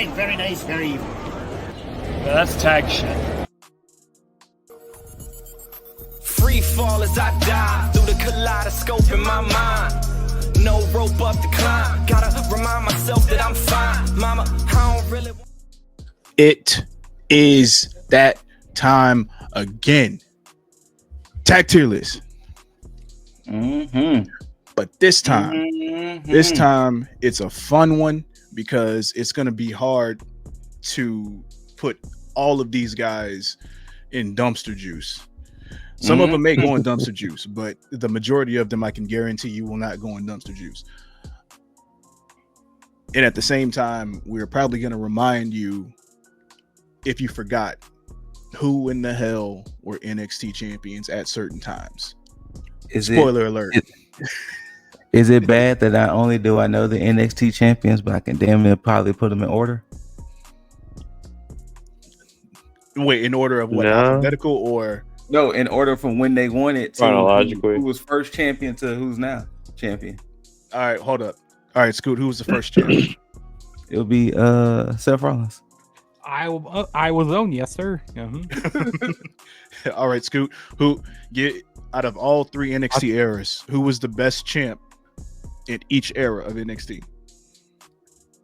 fine, very nice, very evil. That's tag shit. Free fall as I die through the kaleidoscope in my mind. No rope up to climb. Gotta remind myself that I'm fine. Mama, I don't really want. It is that time again. Tag tier list. But this time, it's a fun one because it's going to be hard to put all of these guys in dumpster juice. Some of them may go in dumpster juice, but the majority of them, I can guarantee you, will not go in dumpster juice. And at the same time, we're probably going to remind you, if you forgot, who in the hell were NXT champions at certain times. Spoiler alert. Is it bad that not only do I know the NXT champions, but I can damn near probably put them in order? Wait, in order of what? No. Alphabetical or? No, in order from when they won it to Chronologically. who was first champion to who's now champion. All right, hold up. All right, Scoot, who was the first champion? It'll be Seth Rollins. I was on, yes, sir. All right, Scoot, who get out of all three NXT eras, who was the best champ in each era of NXT?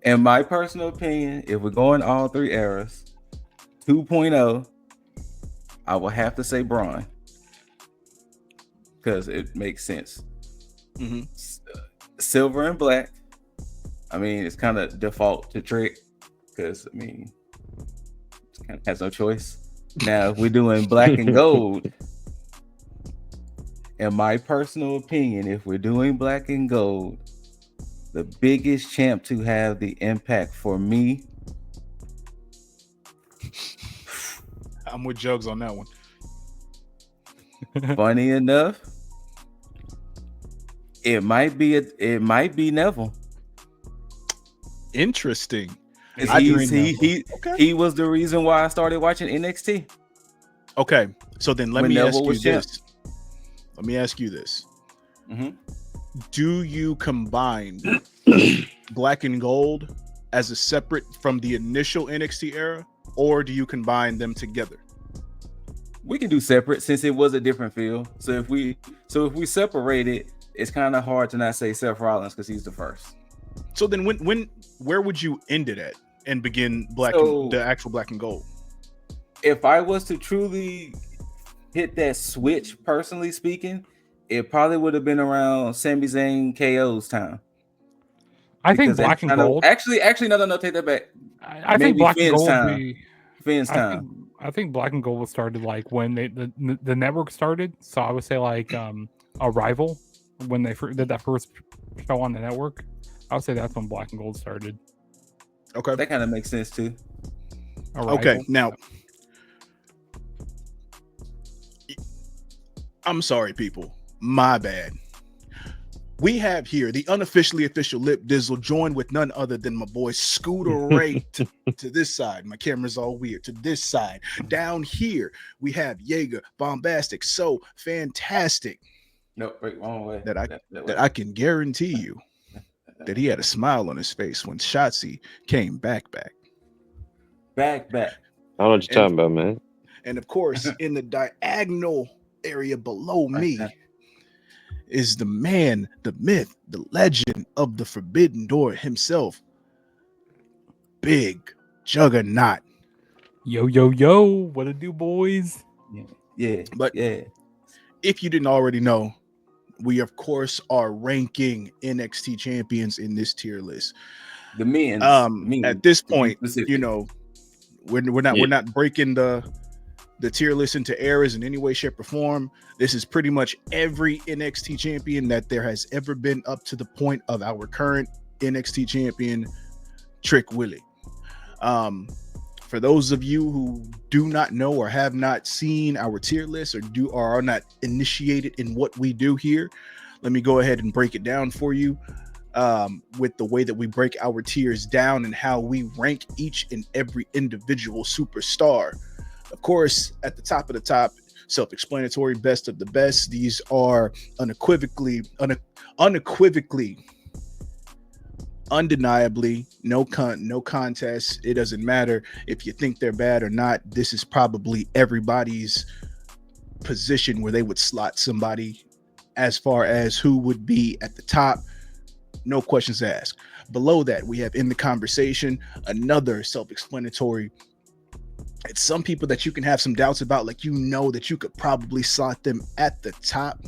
In my personal opinion, if we're going all three eras, 2.0, I will have to say Braun because it makes sense. Silver and black. I mean, it's kind of default to Trick because I mean, it kind of has no choice. Now, if we're doing black and gold, in my personal opinion, if we're doing black and gold, the biggest champ to have the impact for me. I'm with Jugs on that one. Funny enough, it might be Neville. Interesting. He was the reason why I started watching NXT. Okay, so then let me ask you this. Do you combine black and gold as a separate from the initial NXT era, or do you combine them together? We can do separate since it was a different feel. So if we separate it, it's kind of hard to not say Seth Rollins because he's the first. So then where would you end it at and begin the actual black and gold? If I was to truly hit that switch, personally speaking, it probably would have been around Sami Zayn KO's time. I think black and gold. Actually, no, take that back. I think black and gold would be Finn's time. I think black and gold was started like when the network started. So I would say like Arrival when they did that first show on the network. I would say that's when black and gold started. Okay, that kind of makes sense too. Arrival. Okay, now I'm sorry, people. My bad. We have here the unofficially official Lip Dizzle, joined with none other than my boy Scooter Ray to this side. My camera's all weird. To this side. Down here, we have Jaeger, bombastic, so fantastic. No, wait, wrong way. That I can guarantee you that he had a smile on his face when Shotzi came back. I don't know what you're talking about, man. And of course, in the diagonal area below me is the man, the myth, the legend of the Forbidden Door himself, Big Juggernaut. Yo, what it do, boys? Yeah. If you didn't already know, we of course are ranking NXT champions in this tier list. The men. At this point, you know, we're not breaking the tier list into eras in any way, shape, or form. This is pretty much every NXT champion that there has ever been up to the point of our current NXT champion, Trick Willie. For those of you who do not know or have not seen our tier list or are not initiated in what we do here, let me go ahead and break it down for you with the way that we break our tiers down and how we rank each and every individual superstar. Of course, at the top of the top, self-explanatory, best of the best. These are unequivocally undeniably, no contest. It doesn't matter if you think they're bad or not. This is probably everybody's position where they would slot somebody as far as who would be at the top. No questions asked. Below that, we have in the conversation, another self-explanatory. It's some people that you can have some doubts about, like, you know, that you could probably slot them at the top.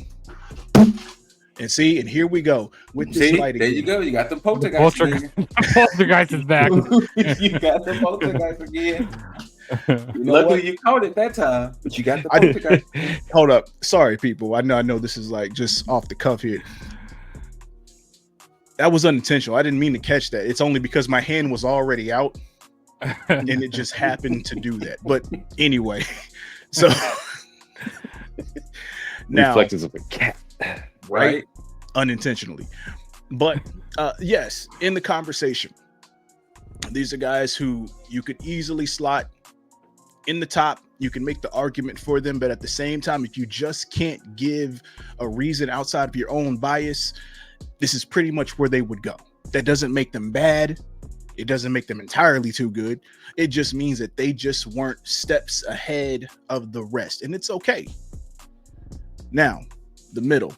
And see, and here we go with this lighting. There you go. You got the poltergeist again. Poltergeist is back. You got the poltergeist again. Luckily, you caught it that time, but you got the poltergeist. Hold up. Sorry, people. I know this is like just off the cuff here. That was unintentional. I didn't mean to catch that. It's only because my hand was already out and it just happened to do that. But anyway, so now reflexes of a cat. Right? Unintentionally. But yes, in the conversation, these are guys who you could easily slot in the top. You can make the argument for them, but at the same time, if you just can't give a reason outside of your own bias, this is pretty much where they would go. That doesn't make them bad. It doesn't make them entirely too good. It just means that they just weren't steps ahead of the rest, and it's okay. Now, the middle.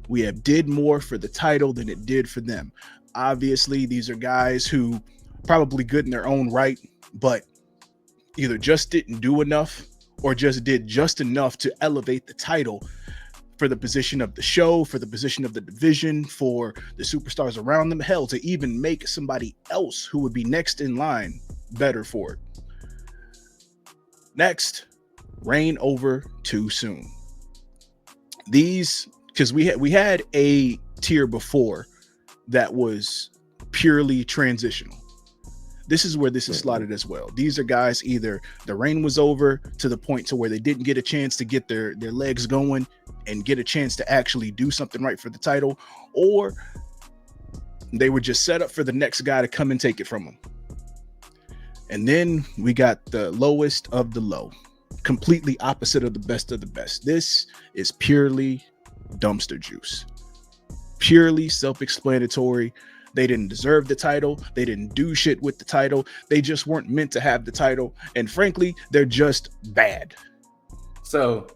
We have did more for the title than it did for them. Obviously, these are guys who probably good in their own right, but either just didn't do enough or just did just enough to elevate the title for the position of the show, for the position of the division, for the superstars around them, hell, to even make somebody else who would be next in line better for it. Next, reign over too soon. These, because we had a tier before that was purely transitional. This is where this is slotted as well. These are guys, either the reign was over to the point to where they didn't get a chance to get their legs going and get a chance to actually do something right for the title, or they were just set up for the next guy to come and take it from them. And then we got the lowest of the low, completely opposite of the best of the best. This is purely dumpster juice, purely self-explanatory. They didn't deserve the title. They didn't do shit with the title. They just weren't meant to have the title. And frankly, they're just bad. So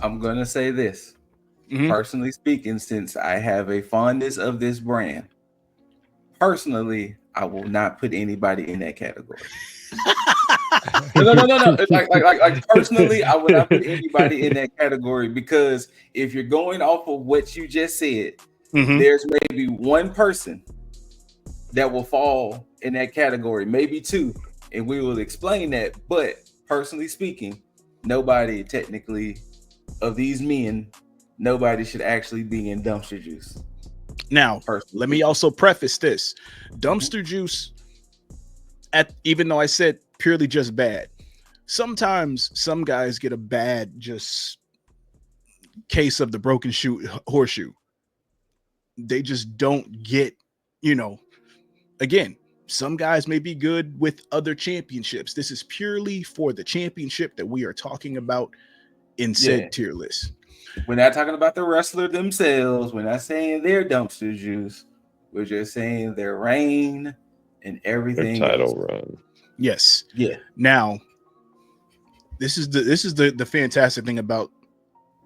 I'm going to say this. Personally speaking, since I have a fondness of this brand, personally, I will not put anybody in that category. No. Like personally, I would not put anybody in that category, because if you're going off of what you just said, there's maybe one person that will fall in that category, maybe two, and we will explain that. But personally speaking, nobody technically of these men, nobody should actually be in dumpster juice. Now, let me also preface this. Dumpster juice, even though I said purely just bad, sometimes some guys get a bad just case of the broken horseshoe. They just don't get, again, some guys may be good with other championships. This is purely for the championship that we are talking about in said tier list. We're not talking about the wrestler themselves. We're not saying their dumpster juice. We're just saying their reign and everything. Their title run. Yes. Yeah. Now, this is the fantastic thing about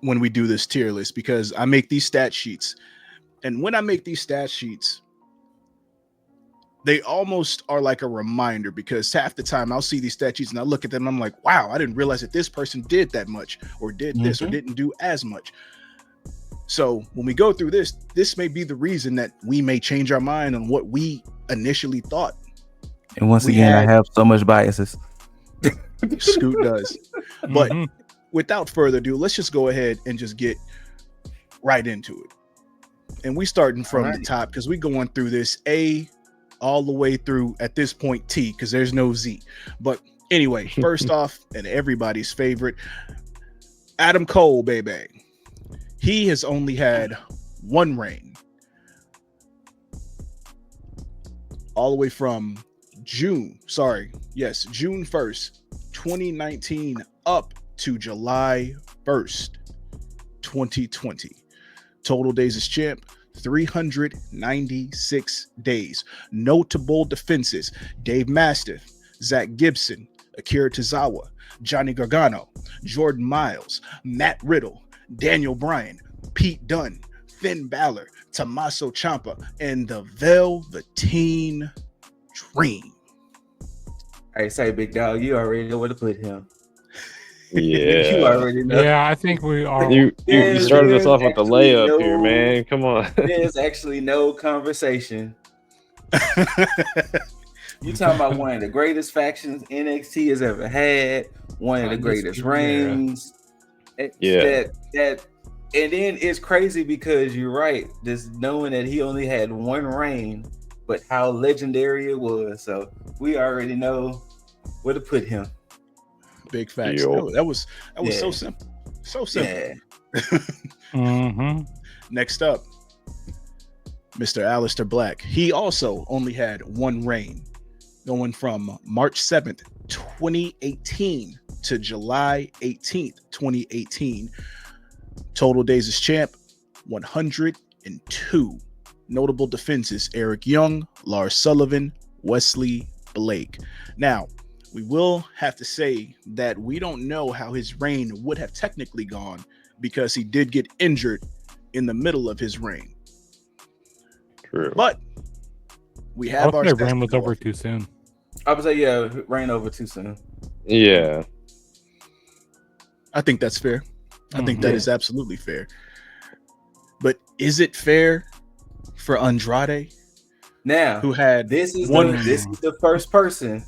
when we do this tier list, because I make these stat sheets. And when I make these stat sheets, they almost are like a reminder, because half the time I'll see these stat sheets and I look at them and I'm like, wow, I didn't realize that this person did that much or did this or didn't do as much. So when we go through this may be the reason that we may change our mind on what we initially thought. And once again, I have so much biases. Scoot does. But without further ado, let's just go ahead and just get right into it. And we starting from the top, because we going through this A all the way through, at this point, T, because there's no Z. But anyway, first off, and everybody's favorite, Adam Cole, baby. He has only had one reign. All the way from June 1st, 2019 up to July 1st, 2020. Total days as champ, 396 days. Notable defenses: Dave Mastiff, Zach Gibson, Akira Tozawa, Johnny Gargano, Jordan Miles, Matt Riddle, Daniel Bryan, Pete Dunne, Finn Balor, Tommaso Ciampa, and the Velveteen Dream. I say, big dog, you already know where to put him. Yeah. You already know. Yeah, I think we are. You started us off with the layup no, here, man. Come on. There's actually no conversation. You talking about one of the greatest factions NXT has ever had, one of the greatest reigns. Yeah. That and then it's crazy because you're right, just knowing that he only had one reign, but how legendary it was. So we already know where to put him. Big facts. That was so simple. So simple. Mm-hmm. Next up, Mr. Aleister Black. He also only had one reign, going from March 7th, 2018 to July 18th, 2018. Total days as champ, 102. Notable defenses: Eric Young, Lars Sullivan, Wesley Blake. Now, we will have to say that we don't know how his reign would have technically gone because he did get injured in the middle of his reign. True. But we have our reign was over too soon. I would say, yeah, reign over too soon. Yeah. I think that's fair. I think that is absolutely fair. But is it fair for Andrade? Now, who had this is the first person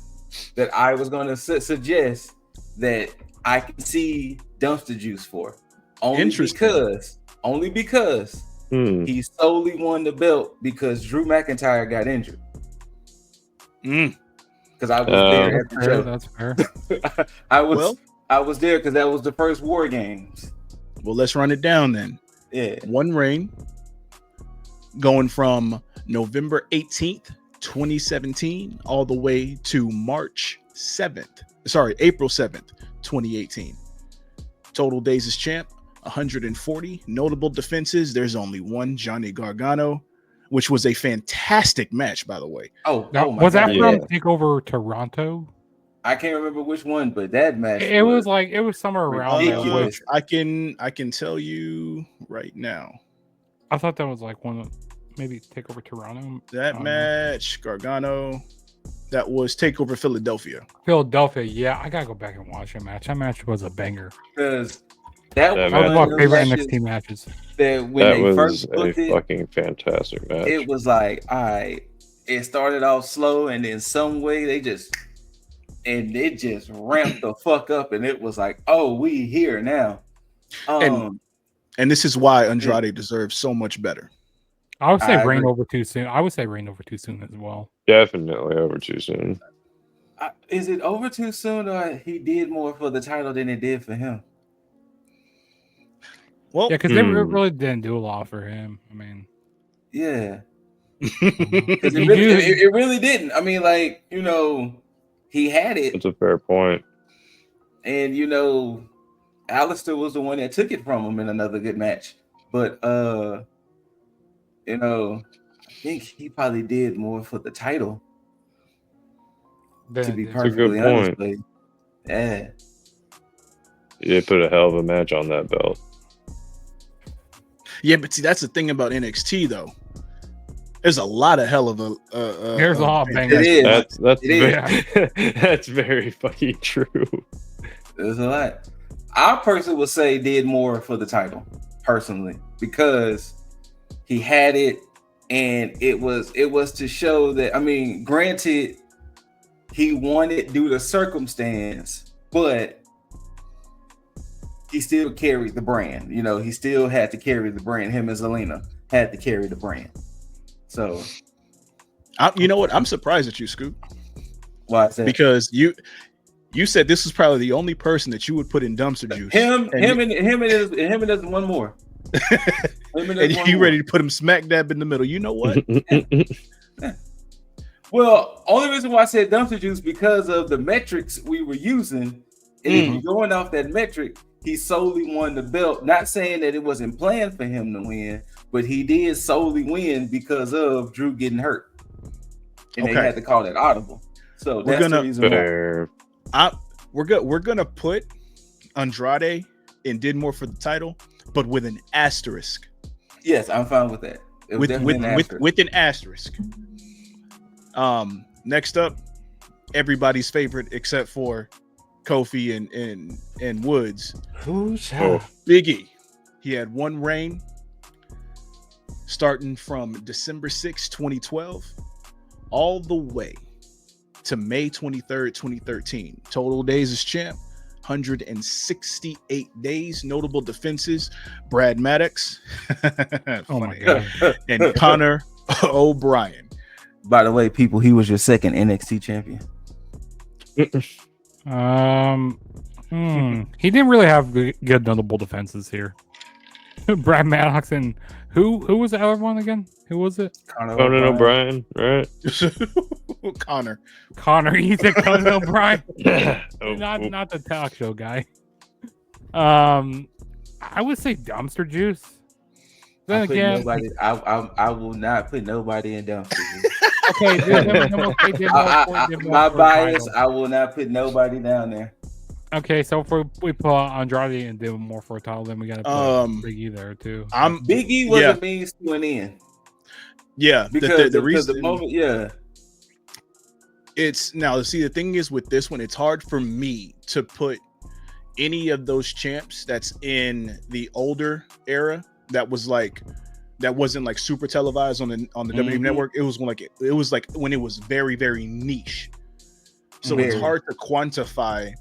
that I was going to suggest that I can see dumpster juice for. Only because he solely won the belt because Drew McIntyre got injured. Because I was there at the show. That's fair. I was there because that was the first War Games. Well, let's run it down then. Yeah. One reign going from November 18th, 2017, all the way to April 7th, 2018. Total days as champ, 140. Notable defenses: there's only one, Johnny Gargano, which was a fantastic match, by the way. Was that from TakeOver Toronto? I can't remember which one, but that match it was somewhere around there. Which I can tell you right now. I thought that was like one of maybe TakeOver Toronto. That match, Gargano, that was TakeOver Philadelphia. Yeah, I gotta go back and watch that match. That match was a banger. Because that was one of my favorite NXT matches. That was a fucking fantastic match. It was like, it started off slow, and then some way it just ramped the fuck up, and it was like, oh, we here now. And this is why Andrade deserves so much better. I would say reign over too soon. I would say reign over too soon as well. Definitely over too soon. Is it over too soon, or he did more for the title than it did for him? Well, yeah, because they really didn't do a lot for him. I mean, yeah, it really didn't. I mean, like, he had it. That's a fair point. And Aleister was the one that took it from him in another good match. But I think he probably did more for the title. To be perfectly honest, yeah. He put a hell of a match on that belt. Yeah, but see, that's the thing about NXT though. There's a lot of hell of a. There's a lot of bangers. That's very fucking true. There's a lot. I personally would say did more for the title, personally, because he had it, and it was to show that. I mean, granted, he won it due to circumstance, but he still carried the brand. He still had to carry the brand. Him and Zelina had to carry the brand. So, you know what? I'm surprised at you, Scoop. Why is that? Because you said this was probably the only person that you would put in dumpster juice. Him and there's one more. And you ready to put him smack dab in the middle? You know what? Yeah. Well, only reason why I said dumpster juice because of the metrics we were using. And if you're going off that metric, he solely won the belt. Not saying that it wasn't planned for him to win, but he did solely win because of Drew getting hurt, and they had to call that audible. So that's the reason why. We're gonna put Andrade and did more for the title, but with an asterisk. Yes, I'm fine with that. With an asterisk. Next up, everybody's favorite except for Kofi and Woods. Big E. He had one reign starting from December 6, 2012, all the way to May 23rd, 2013. Total days as champ, 168 days. Notable defenses: Brad Maddox, oh my God, and Connor O'Brien. By the way, people, he was your second NXT champion. He didn't really have good notable defenses here. Brad Maddox and who was the other one again? Who was it? Conan O'Brien, right? Connor. He said Conan O'Brien. Oh, not the talk show guy. I would say Dumpster Juice. Then again, I will not put nobody in Dumpster Juice. Okay, my bias, I will not put nobody down there. Okay, so if we put Andrade and do more for a title, then we gotta put Big E there too. Big E was a means to an end. Yeah, because the reason, the moment, it's now. See, the thing is with this one, it's hard for me to put any of those champs that's in the older era that wasn't like super televised on the WWE network. It was like when it was very, very niche. So it's hard to quantify,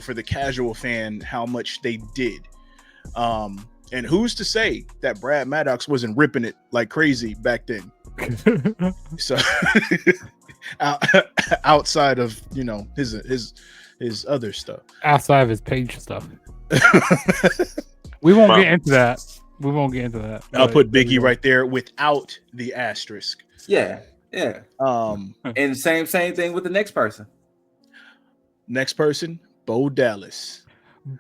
for the casual fan how much they did. And who's to say that Brad Maddox wasn't ripping it like crazy back then? So outside of his other stuff, outside of his page stuff, we won't get into that. I'll put Big E right there without the asterisk. Yeah. And same thing with the next person. Bo Dallas.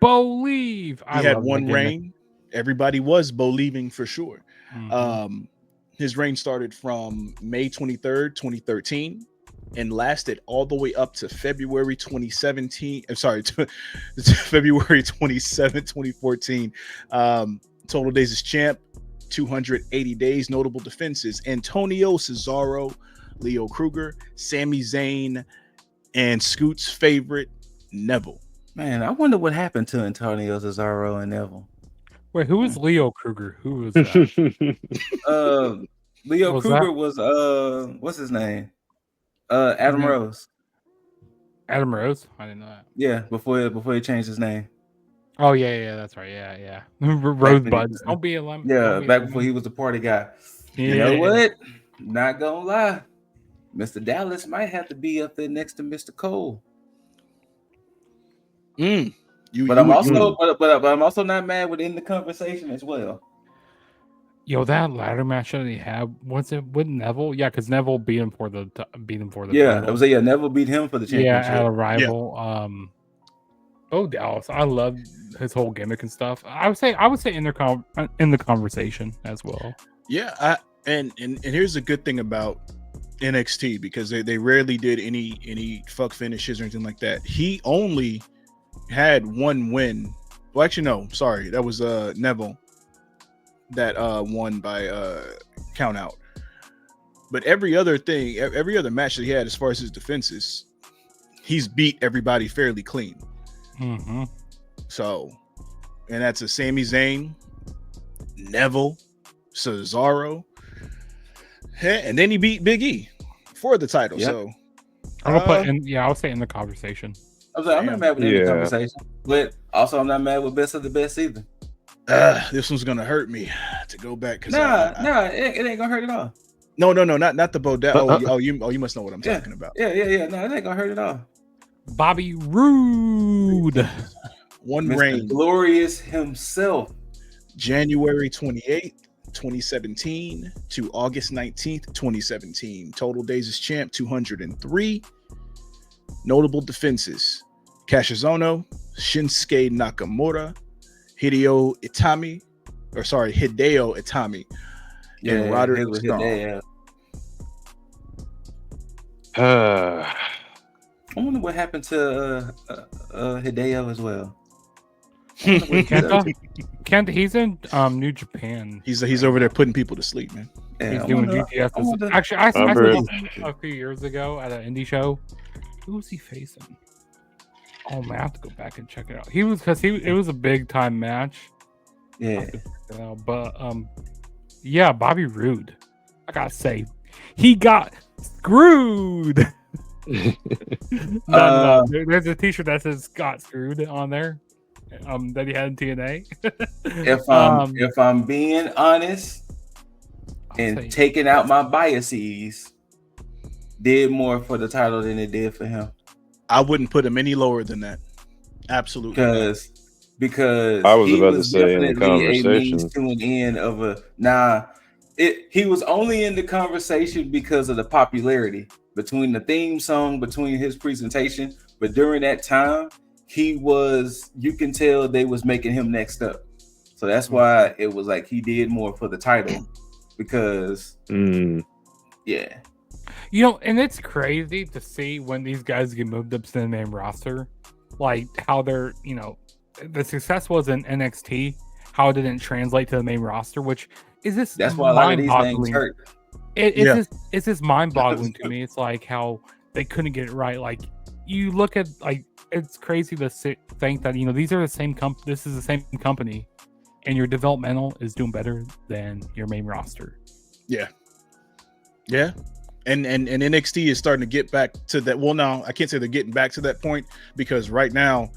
Believe. He had one reign. Everybody was believing for sure. Mm-hmm. His reign started from May 23rd, 2013 and lasted all the way up to February 2017. I'm sorry, February 27, 2014. Total days as champ, 280 days. Notable defenses: Antonio Cesaro, Leo Kruger, Sami Zayn, and Scoot's favorite, Neville. Man, I wonder what happened to Antonio Cesaro and Neville. Wait, who was Leo Kruger? Who was that? Leo Kruger was what's his name? Adam Rose. Adam Rose? I didn't know that. Yeah, before he changed his name. Oh yeah, that's right. Yeah. Rosebuds. Don't be a lemon. Yeah, back before he was the party guy. Yeah. You know what? Not gonna lie. Mr. Dallas might have to be up there next to Mr. Cole. But I'm also not mad within the conversation as well. Yo, that ladder match that he had, was it with Neville? Yeah, because Neville beat him for the title. It was Neville beat him for the championship. Yeah, at Arrival. Yeah. Bo Dallas, I love his whole gimmick and stuff. I would say in the conversation as well. Yeah, and here's the good thing about NXT, because they rarely did any fuck finishes or anything like that. He only had one win. Well, actually, no, sorry, that was Neville that won by count out. But every other match that he had, as far as his defenses, he's beat everybody fairly clean. Mm-hmm. So, and that's a Sami Zayn, Neville, Cesaro, and then he beat Big E for the title. Yep. So I'm gonna put in. Yeah, I'll say in the conversation. I'm not mad with the conversation, but also I'm not mad with best of the best either. This one's gonna hurt me to go back. Cause it ain't gonna hurt at all. No, not the Bo Dallas. You must know what I'm talking about. Yeah. No, it ain't gonna hurt at all. Bobby Roode. One Mr. reign. Glorious himself. January 28th, 2017 to August 19th, 2017. Total days as champ, 203. Notable defenses: Cassius Ohno, Shinsuke Nakamura, Hideo Itami, and Roderick Strong. I wonder what happened to Hideo as well. Kenta, he's in New Japan. He's over there putting people to sleep, man. Yeah, he's doing GTS. Actually, I saw him a few years ago at an indie show. Who was he facing? Oh man, I have to go back and check it out. It was a big time match. Yeah. But yeah, Bobby Roode. I gotta say, he got screwed. No. There's a T-shirt that says "got screwed" on there. That he had in TNA. If I'm being honest and taking out my biases, did more for the title than it did for him. I wouldn't put him any lower than that. Absolutely. Because I was about to say in the conversation to an end of he was only in the conversation because of the popularity between the theme song, between his presentation, but during that time you can tell they was making him next up. So that's why it was like he did more for the title because yeah. And it's crazy to see when these guys get moved up to the main roster, like how they're, the success was in NXT, how it didn't translate to the main roster, which is this. That's why a lot of these things hurt. It's just mind-boggling to me. It's like how they couldn't get it right. Like you look at it's crazy to think that these are the same this is the same company, and your developmental is doing better than your main roster. Yeah. And NXT is starting to get back to that. Well, now I can't say they're getting back to that point because right now,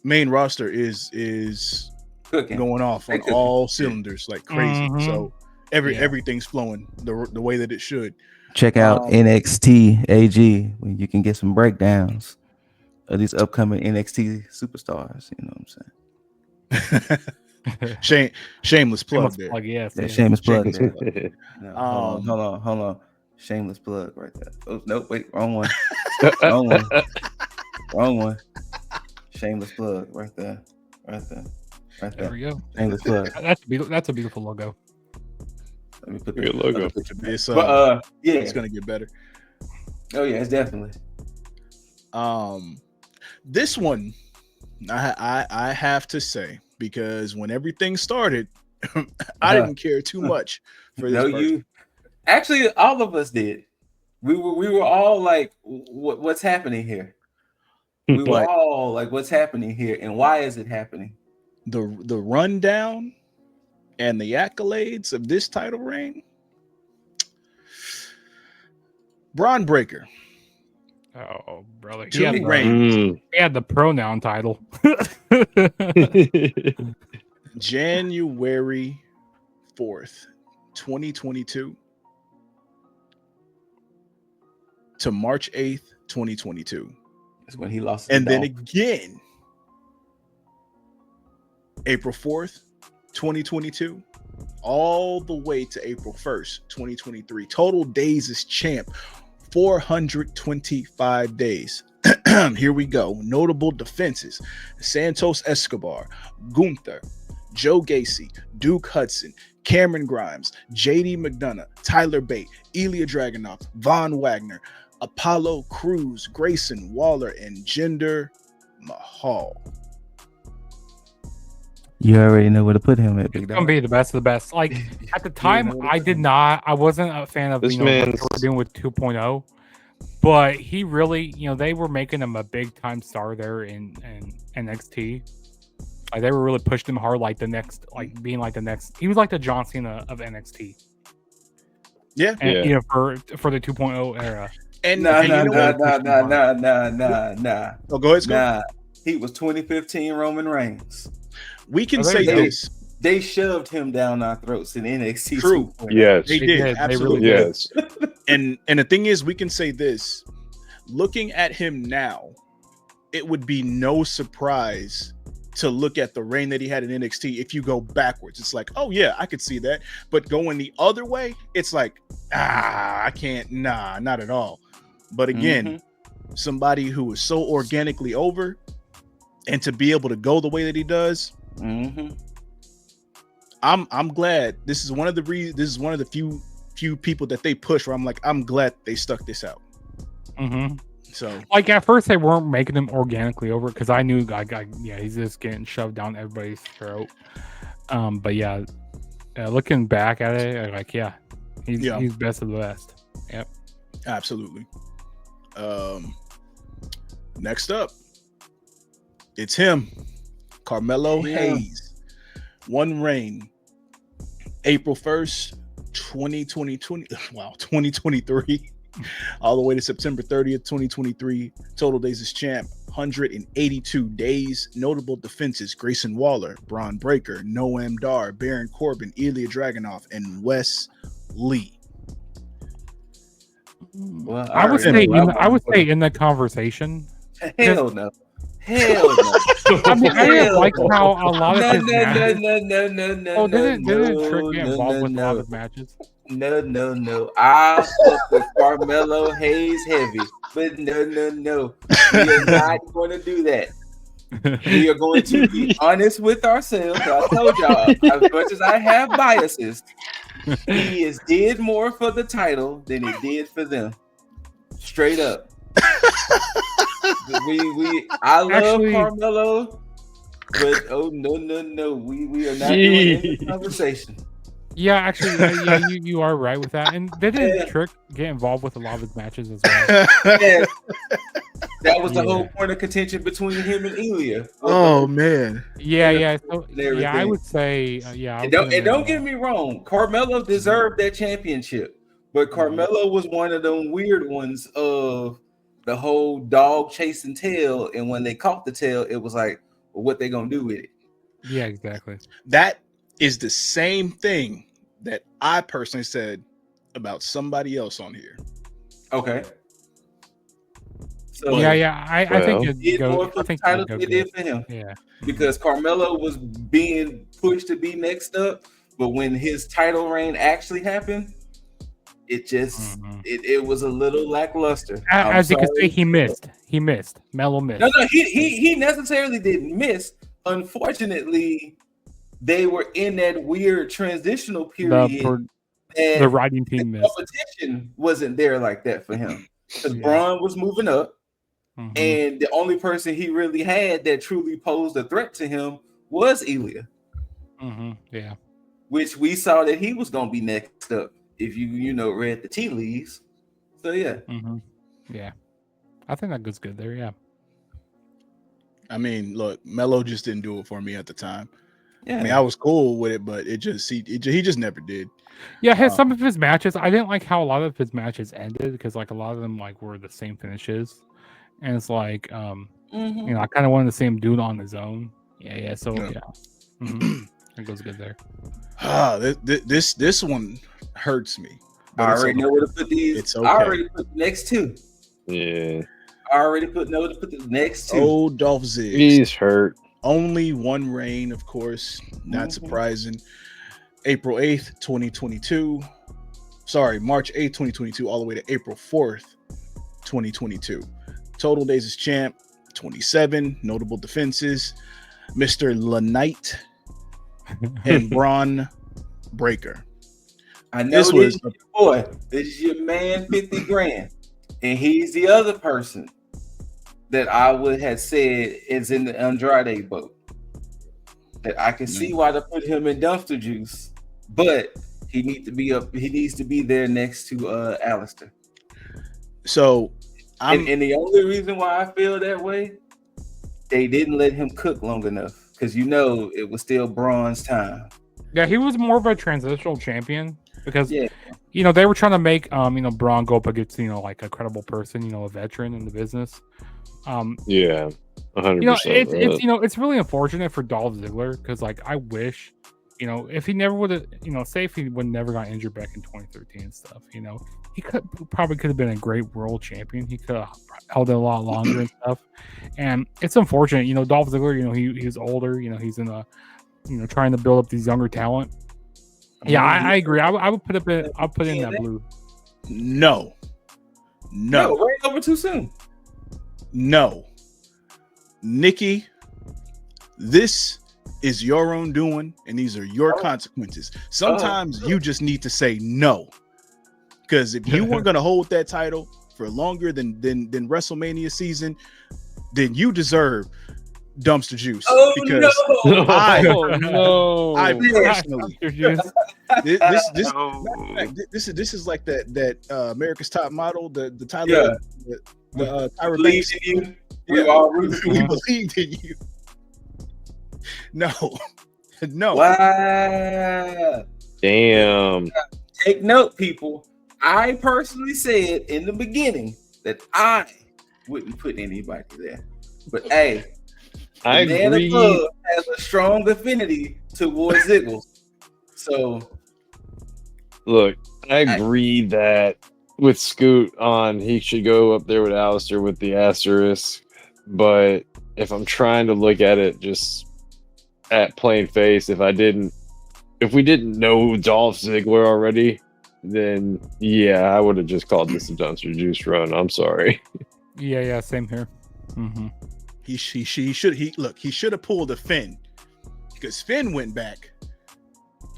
main roster is cooking, going off on all cylinders like crazy. Mm-hmm. So everything's flowing the way that it should. Check out NXT TAG when you can get some breakdowns of these upcoming NXT superstars. You know what I'm saying? Shameless plug there. Shameless plug there. Hold on. Shameless plug right there. Oh no, wait, wrong one. Wrong one. Shameless plug right there. There we go. Shameless plug. That's a beautiful logo. Let me put the logo. It's gonna get better. Oh yeah, it's definitely. This one, I have to say, because when everything started, I didn't care too much for this. Actually, all of us did. We were all like, "What's happening here?" We were all like, "What's happening here?" And why is it happening? The rundown and the accolades of this title reign. Braun Breaker. Oh, brother. He had the pronoun title. January 4th, 2022 to March 8th, 2022. That's when he lost. And then again, April 4th, 2022, all the way to April 1st, 2023. Total days as champ, 425 days. Here we go. Notable defenses: Santos Escobar, Gunther, Joe Gacy, Duke Hudson, Cameron Grimes, JD McDonough, Tyler Bate, Ilya Dragunov, Von Wagner, Apollo Crews, Grayson Waller, and Jinder Mahal. You already know where to put him at. He's gonna be the best of the best. Like at the time, I wasn't a fan of what they were doing with 2.0, but he really, they were making him a big time star there in NXT. Like they were really pushing him hard, he was like the John Cena of NXT. Yeah, and, for the 2.0 era. And nah. Oh, go ahead, Scott. Nah, he was 2015 Roman Reigns. We can say this. They shoved him down our throats in NXT. True. Yes. They did. Absolutely. Really yes. And the thing is, we can say this. Looking at him now, it would be no surprise to look at the reign that he had in NXT. If you go backwards, it's like, oh yeah, I could see that. But going the other way, it's like, I can't. Nah, not at all. But again, somebody who is so organically over, and to be able to go the way that he does, I'm glad. This is one of the few people that they push where I'm like, I'm glad they stuck this out. So like at first they weren't making him organically over because I knew he's just getting shoved down everybody's throat. But looking back at it, like he's best of the best. Yep, absolutely. Next up, it's him, Carmelo Hayes. One reign, April 1st, 2023, all the way to September 30th, 2023. Total days as champ, 182 days. Notable defenses: Grayson Waller, Braun Breaker, Noam Dar, Baron Corbin, Ilya Dragunov, and Wes Lee. Well, I would say in the conversation. Hell no. Hell no. I mean, I didn't like how a lot of his matches. No. Didn't Trick get involved with a lot of matches? No. I fuck with Carmelo Hayes heavy, but no. We are not going to do that. We are going to be honest with ourselves. I told y'all, as much as I have biases, he did more for the title than he did for them. Straight up. I love Carmelo, but no. We are not doing any conversation. Yeah, actually, you are right with that. And didn't Trick get involved with a lot of his matches as well? Yeah. That was the whole point of contention between him and Ilya. Oh man. Yeah. So, I would say, And don't get me wrong, Carmelo deserved that championship, but Carmelo was one of them weird ones of the whole dog chasing tail, and when they caught the tail, it was like, well, what they gonna do with it? Yeah, exactly. That is the same thing that I personally said about somebody else on here. Okay. So I think it did for him. Yeah, because Carmelo was being pushed to be next up, but when his title reign actually happened, it just it was a little lackluster. As you can say, he missed. Melo missed. No, he necessarily didn't miss. Unfortunately, they were in that weird transitional period. The riding team missed. Competition wasn't there like that for him because Braun was moving up, and the only person he really had that truly posed a threat to him was Ilya. Yeah, which we saw that he was going to be next up. If you read the tea leaves. So yeah. Yeah. I think that goes good there, yeah. I mean, look, Melo just didn't do it for me at the time. Yeah. I mean, I was cool with it, but he just never did. Yeah, some of his matches, I didn't like how a lot of his matches ended because like a lot of them like were the same finishes. And it's like I kind of wanted to see him do it on his own. Yeah. So it goes good there. This one hurts me. I already know where to put these. It's okay. I already put the next two. Yeah. I already put the next two. Oh, Dolph Ziggler. He's hurt. Only one reign, of course. Not surprising. April 8th, 2022. Sorry, March 8th, 2022, all the way to April 4th, 2022. Total days as champ, 27. Notable defenses: Mr. LaKnight and Braun Breaker. I know this was your boy. This is your man, 50 grand. And he's the other person that I would have said is in the Andrade boat. That I can see why they put him in dumpster juice, but he needs to be there next to Alistair. So and the only reason why I feel that way, they didn't let him cook long enough because it was still Braun's time. Yeah, he was more of a transitional champion because they were trying to make Braun go up against like a credible person, a veteran in the business. 100%. It's really unfortunate for Dolph Ziggler because like I wish, if he never would have, say if he would never got injured back in 2013 and stuff, he probably could have been a great world champion. He could have held it a lot longer and stuff. And it's unfortunate, Dolph Ziggler, he's older, he's in a trying to build up these younger talent. Yeah, I agree. I would put in that blue. No, right over too soon. No, Nikki this is your own doing, and these are your consequences. Sometimes you just need to say no, because if you weren't going to hold that title for longer than WrestleMania season, then you deserve dumpster juice. Because I personally, this is like that America's Top Model, the Tyler, the Tyra Banks. We believed in you. No. Wow. Damn. Take note, people. I personally said in the beginning that I wouldn't put anybody there. But hey, I Man agree. of Love has a strong affinity towards Ziggles. So Look, I agree that with Scoot on, he should go up there with Alistair with the asterisk. But if I'm trying to look at it just at plain face, if we didn't know Dolph Ziggler already, then yeah, I would have just called this a dumpster juice run. I'm sorry. Yeah, same here. Mm-hmm. He should have pulled a Finn, because Finn went back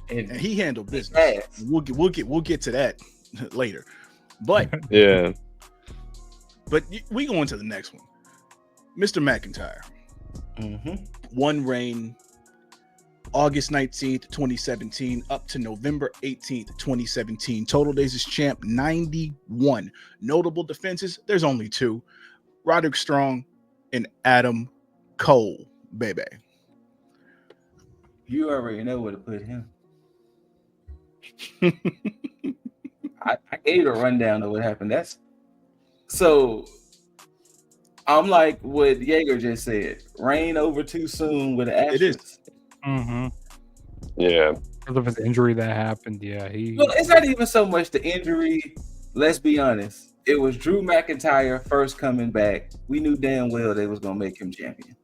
and he handled business. We'll get to that later. But yeah. But we go into the next one. Mr. McIntyre. One reign, August 19th, 2017, up to November 18th, 2017. Total days as champ, 91. Notable defenses, there's only 2. Roderick Strong and Adam Cole, baby. You already know where to put him. I gave you a rundown of what happened. So I'm like what Jaeger just said. Reign over too soon with an asterisk. It is. Mm-hmm. Yeah. Because of his injury that happened, Well, it's not even so much the injury. Let's be honest. It was Drew McIntyre first coming back. We knew damn well they was gonna make him champion,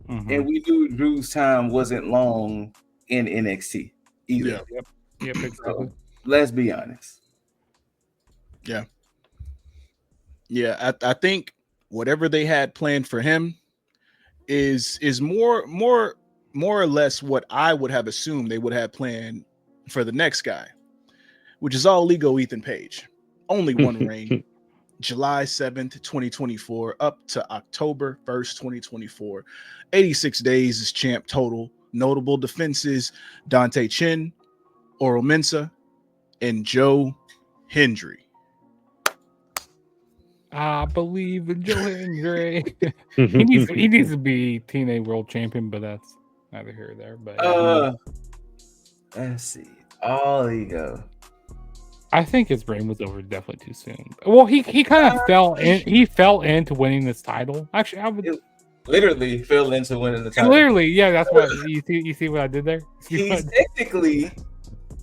and we knew Drew's time wasn't long in NXT either. Yep, exactly. So, let's be honest. Yeah. I think whatever they had planned for him is more or less what I would have assumed they would have planned for the next guy, which is all Lego Ethan Page. Only one reign, July 7th, 2024, up to October 1st, 2024. 86 days as champ total. Notable defenses, Dante Chin, Oro Mensah, and Joe Hendry. I believe in Joe Hendry. he needs to be TNA World Champion, but that's neither here or there. But let's see. All Ego. I think his reign was over definitely too soon. Well, he kind of fell in. He fell into winning this title. Actually, I would literally fell into winning the title. Literally, yeah. That's what you see what I did there. He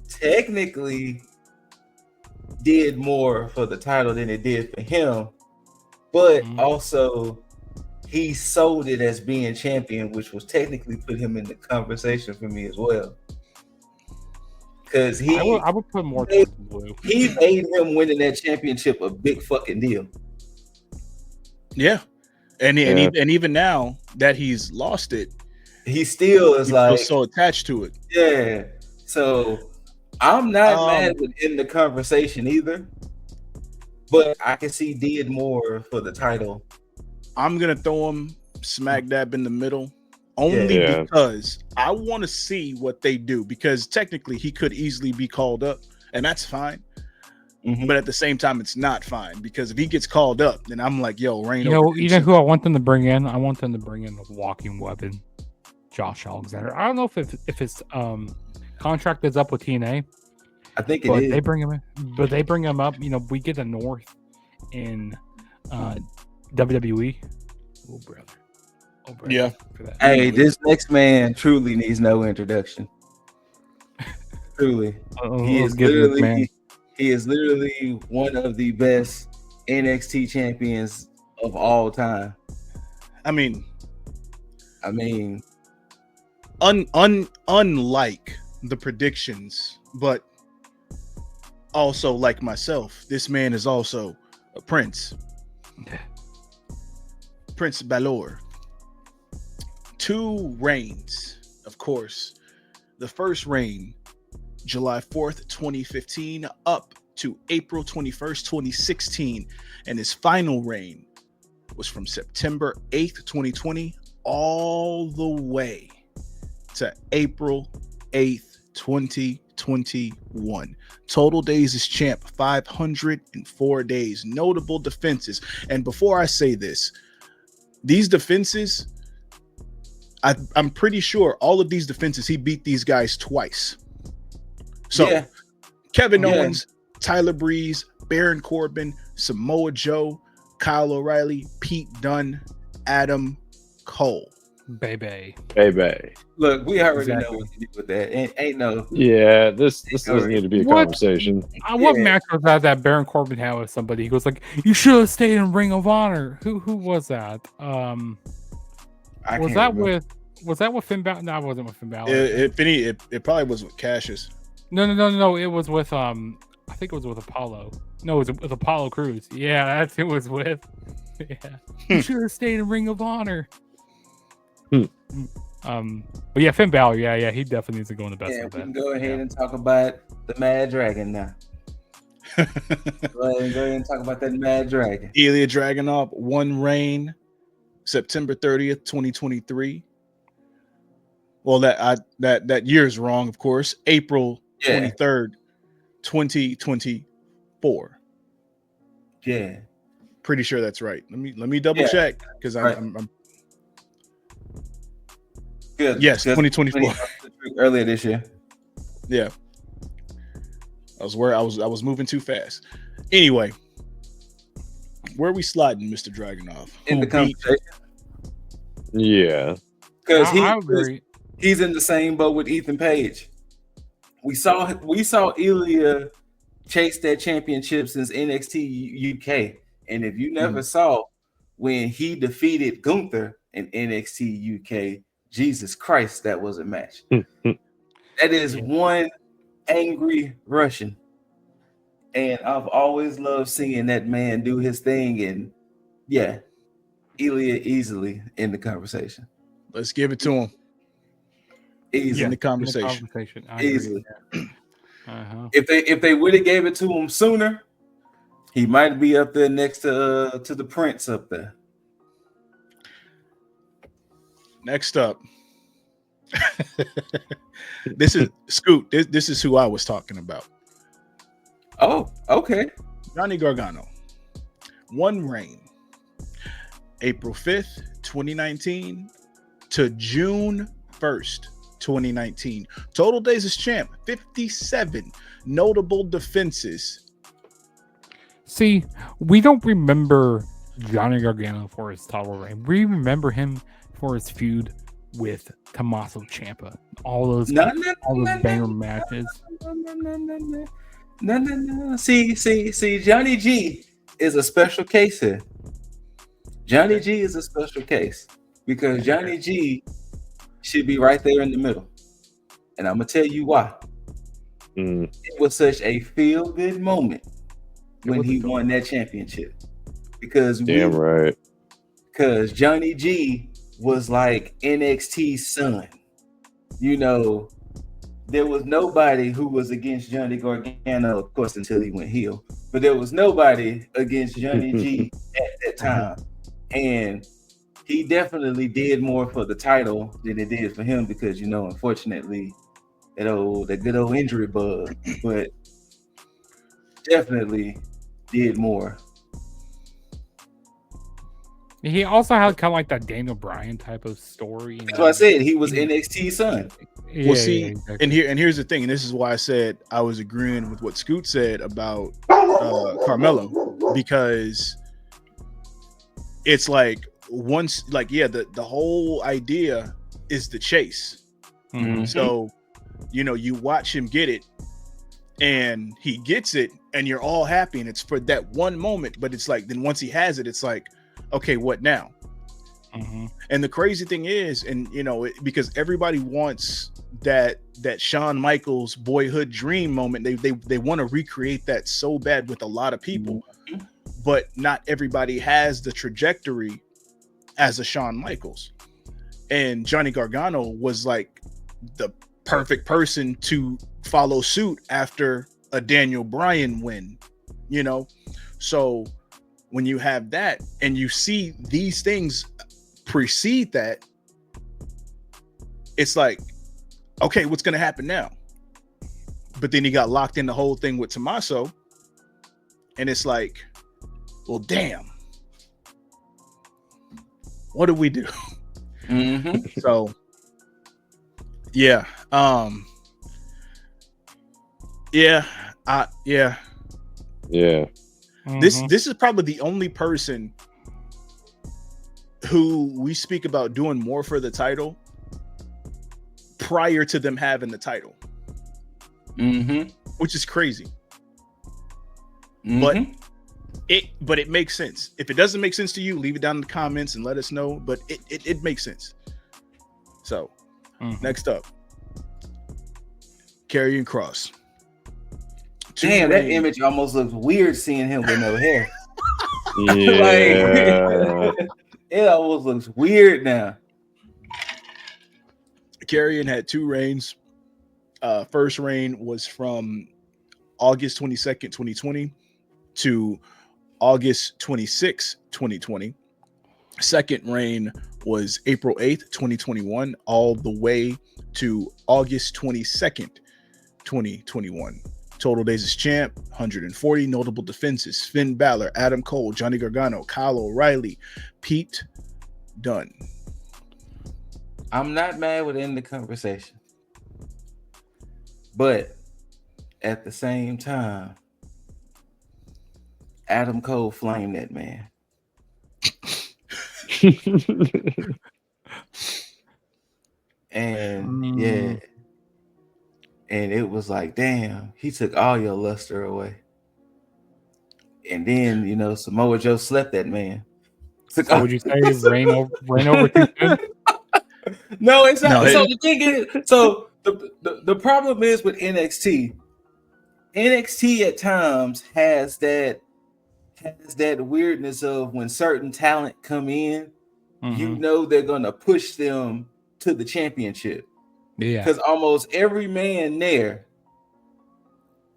technically did more for the title than it did for him, but also he sold it as being champion, which was technically put him in the conversation for me as well. Because I would put more towards blue. He made him winning that championship a big fucking deal. Yeah. And even now that he's lost it, he still is like so attached to it. Yeah. So I'm not mad in the conversation either, but I can see did more for the title. I'm gonna throw him smack dab in the middle. Only because I want to see what they do, because technically he could easily be called up, and that's fine. But at the same time, it's not fine, because if he gets called up, then I'm like, yo, Reign. You know who I want them to bring in? I want them to bring in the walking weapon, Josh Alexander. I don't know if his contract is up with TNA. I think it is. They bring him in, but they bring him up. You know, we get a North in WWE. Oh, brother. Yeah. Hey, this next man truly needs no introduction. Truly. He is literally one of the best NXT champions of all time. I mean, unlike the predictions, but also like myself, this man is also a prince. Prince Balor. 2 reigns, of course. The first reign, July 4th, 2015, up to April 21st, 2016. And his final reign was from September 8th, 2020, all the way to April 8th, 2021. Total days as champ, 504 days. Notable defenses. And before I say this, these defenses, I'm pretty sure all of these defenses, he beat these guys twice. So Kevin Owens, Tyler Breeze, Baron Corbin, Samoa Joe, Kyle O'Reilly, Pete Dunne, Adam Cole. Baby. Look, we already know what to do with that. Ain't no. Yeah, this doesn't need to be a conversation. What match was that Baron Corbin had with somebody? He goes like, "You should have stayed in Ring of Honor." Who was that? Was that with Finn Balor? No, it wasn't with Finn Balor. It probably was with Cassius. No. It was with I think it was with Apollo. No, it was with Apollo Crews. Yeah, that's who it was with. Yeah, you should have stayed in Ring of Honor. But yeah, Finn Balor. Yeah, he definitely needs to go in the best. Yeah, we can go ahead and talk about the Mad Dragon now. Go ahead and talk about that Mad Dragon. Ilya Dragunov, 1 reign, September 30th, 2023. Well, that year is wrong, of course. April 23rd, 2024. Yeah, pretty sure that's right. Let me double check because I'm good. Yes, 2024. Earlier this year. Yeah, I was moving too fast. Anyway, where are we sliding, Mr. Dragunov? In the conversation. Yeah, because agree. He's in the same boat with Ethan Page. We saw Ilya chase that championship since NXT UK, and if you never saw when he defeated Gunther in NXT UK, Jesus Christ, that was a match. That is one angry Russian, and I've always loved seeing that man do his thing. And yeah, Ilya easily in the conversation. Let's give it to him. Easy in the conversation. Easily. If they would have gave it to him sooner, he might be up there next to the Prince up there. Next up, this is Scoot. This is who I was talking about. Oh, okay. Johnny Gargano, 1 reign, April 5th, 2019 to June 1st, 2019. Total days as champ, 57. Notable defenses. See, we don't remember Johnny Gargano for his title reign. We remember him for his feud with Tommaso Ciampa. All those banger matches. No. See, Johnny G is a special case here. Johnny G is a special case because Johnny G should be right there in the middle. And I'm going to tell you why. It was such a feel-good moment when he won that championship. Because because Johnny G was like NXT's son. You know, there was nobody who was against Johnny Gargano, of course, until he went heel. But there was nobody against Johnny G at that time. And he definitely did more for the title than it did for him because, you know, unfortunately, that good old injury bug, but definitely did more. He also had kind of like that Daniel Bryan type of story. That's what I said. He was NXT's son. Exactly. and here's the thing, and this is why I said I was agreeing with what Scoot said about Carmelo, because it's like the whole idea is the chase. So, you know, you watch him get it and he gets it and you're all happy and it's for that one moment, but it's like then once he has it, it's like, okay, what now? And the crazy thing is, and you know, because everybody wants that Shawn Michaels boyhood dream moment, they want to recreate that so bad with a lot of people, but not everybody has the trajectory as a Shawn Michaels. And Johnny Gargano was like the perfect person to follow suit after a Daniel Bryan win, you know? So when you have that and you see these things precede that, it's like, okay, what's going to happen now? But then he got locked in the whole thing with Tommaso. And it's like, well, damn. What do we do? Mm-hmm. So, yeah. Yeah. Mm-hmm. This is probably the only person who we speak about doing more for the title prior to them having the title. Mm-hmm. Which is crazy. Mm-hmm. But it makes sense. If it doesn't make sense to you, leave it down in the comments and let us know. But it makes sense. So next up, Karrion Kross. Damn, that image almost looks weird seeing him with no hair. Yeah. It almost looks weird now. Karrion had 2 reigns. First reign was from August 22nd, 2020 to August 26, 2020. Second reign was April 8th, 2021, all the way to August 22nd, 2021. Total days as champ, 140. Notable defenses: Finn Balor, Adam Cole, Johnny Gargano, Kyle O'Reilly, Pete Dunne. I'm not mad with ending the conversation. But at the same time, Adam Cole flamed that man. And yeah. And it was like, damn, he took all your luster away. And then, you know, Samoa Joe slept that man. So would you say reign over too soon? No, it's not. No, So the thing is, so the problem is with NXT. NXT at times has that weirdness of when certain talent come in, you know they're gonna push them to the championship. Yeah, because almost every man there,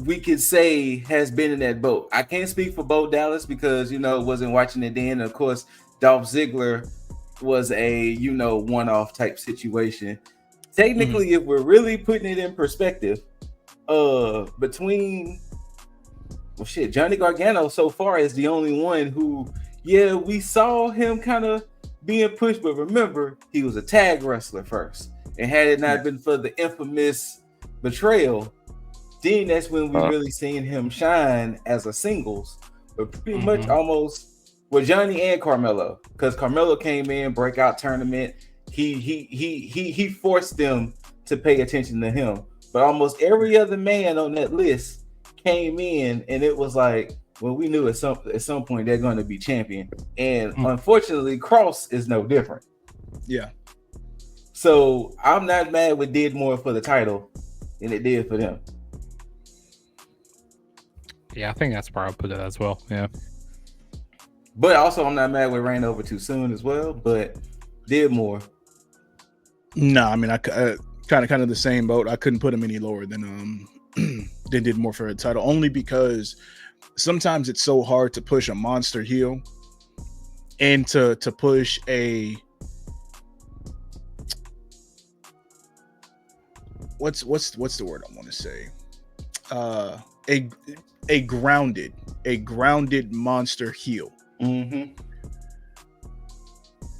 we could say, has been in that boat. I can't speak for Bo Dallas because, you know, wasn't watching it then. Of course, Dolph Ziggler was a, you know, one-off type situation. Technically, if we're really putting it in perspective, between, well, shit, Johnny Gargano so far is the only one who, yeah, we saw him kind of being pushed, but remember, he was a tag wrestler first. And had it not been for the infamous betrayal, then that's when we really seen him shine as a singles. But pretty much almost with Johnny and Carmelo, because Carmelo came in, breakout tournament. He forced them to pay attention to him. But almost every other man on that list came in, and it was like, well, we knew at some point they're going to be champion. And unfortunately, Kross is no different. Yeah. So I'm not mad with did more for the title than it did for them. Yeah, I think that's where I'll put it as well. Yeah. But also I'm not mad with ran over too soon as well, but did more. No, I mean, I kind of the same boat. I couldn't put him any lower than they did more for a title, only because sometimes it's so hard to push a monster heel and to push a what's the word I want to say? A grounded monster heel. Mm-hmm.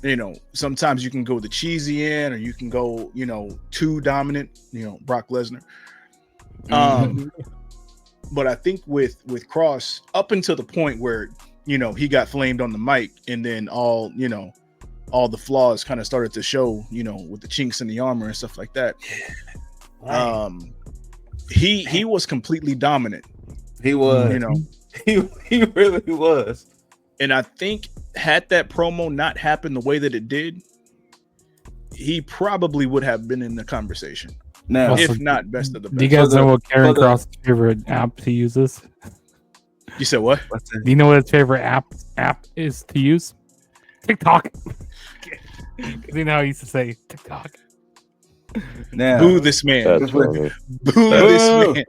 You know, sometimes you can go the cheesy end, or you can go, you know, too dominant. You know, Brock Lesnar. But I think with Kross, up until the point where, you know, he got flamed on the mic, and then all the flaws kind of started to show, you know, with the chinks in the armor and stuff like that. He was completely dominant. He was, you know, he really was. And I think had that promo not happened the way that it did, he probably would have been in the conversation. Now, if not best of the best. Do you guys know what Karrion Kross' favorite app to use is? You said what? Do you know what his favorite app is to use? TikTok. You know how I used to say TikTok. Now, boo this man. That's funny. Boo this man.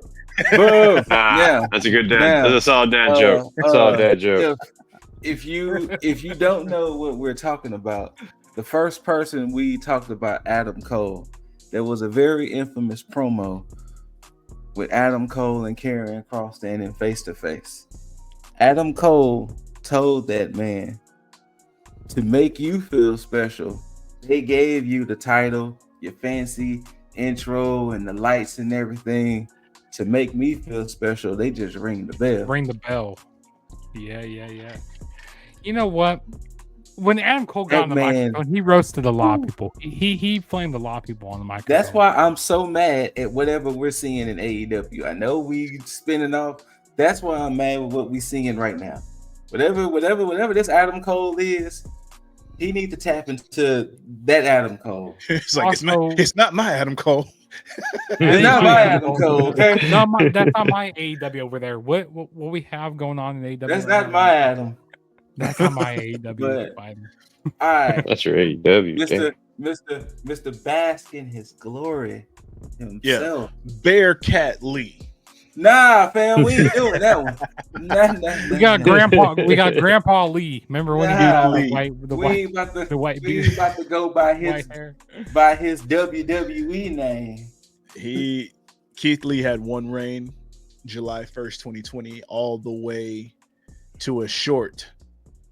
Boo. Ah, that's a good dad. Now, That's a solid dad joke. Solid dad joke. If you don't know what we're talking about, the first person we talked about, Adam Cole, there was a very infamous promo with Adam Cole and Karrion Kross standing face to face. Adam Cole told that man, to make you feel special, they gave you the title, your fancy intro and the lights and everything. To make me feel special, they just ring the bell. Ring the bell. Yeah. You know what? When Adam Cole got on the microphone, he roasted a lot of people. He flamed a lot of people on the microphone. That's why I'm so mad at whatever we're seeing in AEW. I know we spinning off. That's why I'm mad with what we're seeing right now. Whatever this Adam Cole is, he needs to tap into that Adam Cole. It's like it's not my Adam Cole. It's not my Adam Cole, okay? That's not my AEW over there. What we have going on in AEW? That's not my Adam. That's not my AEW. All right, that's your AEW. Mr. Bask in his glory himself. Yeah. Bearcat Lee. Nah, fam, we ain't doing that one. Nah. We got Grandpa Lee. Remember when he did the white beard? We ain't about to go by his WWE name. Keith Lee had one reign, July 1st, 2020, all the way to a short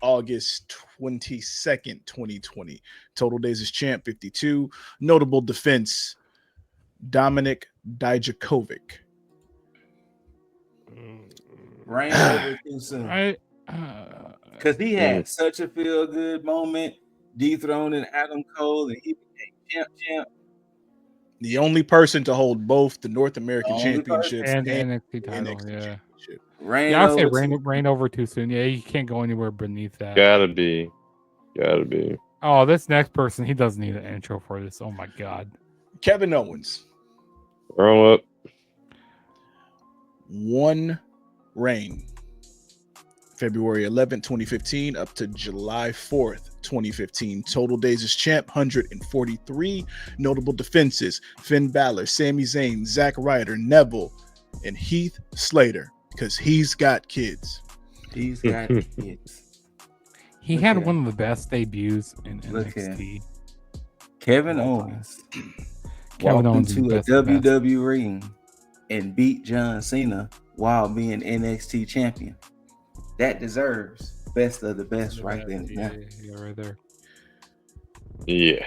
August 22nd, 2020. Total days as champ, 52. Notable defense, Dominic Dijakovic. Reign over too soon. Because he had such a feel-good moment dethroning Adam Cole, and he became champ. The only person to hold both the North American Championships and the NXT title. Championship. I'll say reign over too soon. Yeah, you can't go anywhere beneath that. Gotta be. Oh, this next person, he doesn't need an intro for this. Oh my god. Kevin Owens. Grow up. One reign, February 11th, 2015 up to July 4th, 2015. Total days as champ, 143. Notable defenses, Finn Balor, Sami Zayn, Zack Ryder, Neville, and Heath Slater, because he's got kids. He's got kids. He had one of the best debuts in NXT. Kevin Owens walked into a WWE ring and beat John Cena while being NXT champion. That deserves best of the best right then and now. Yeah, right there. Yeah.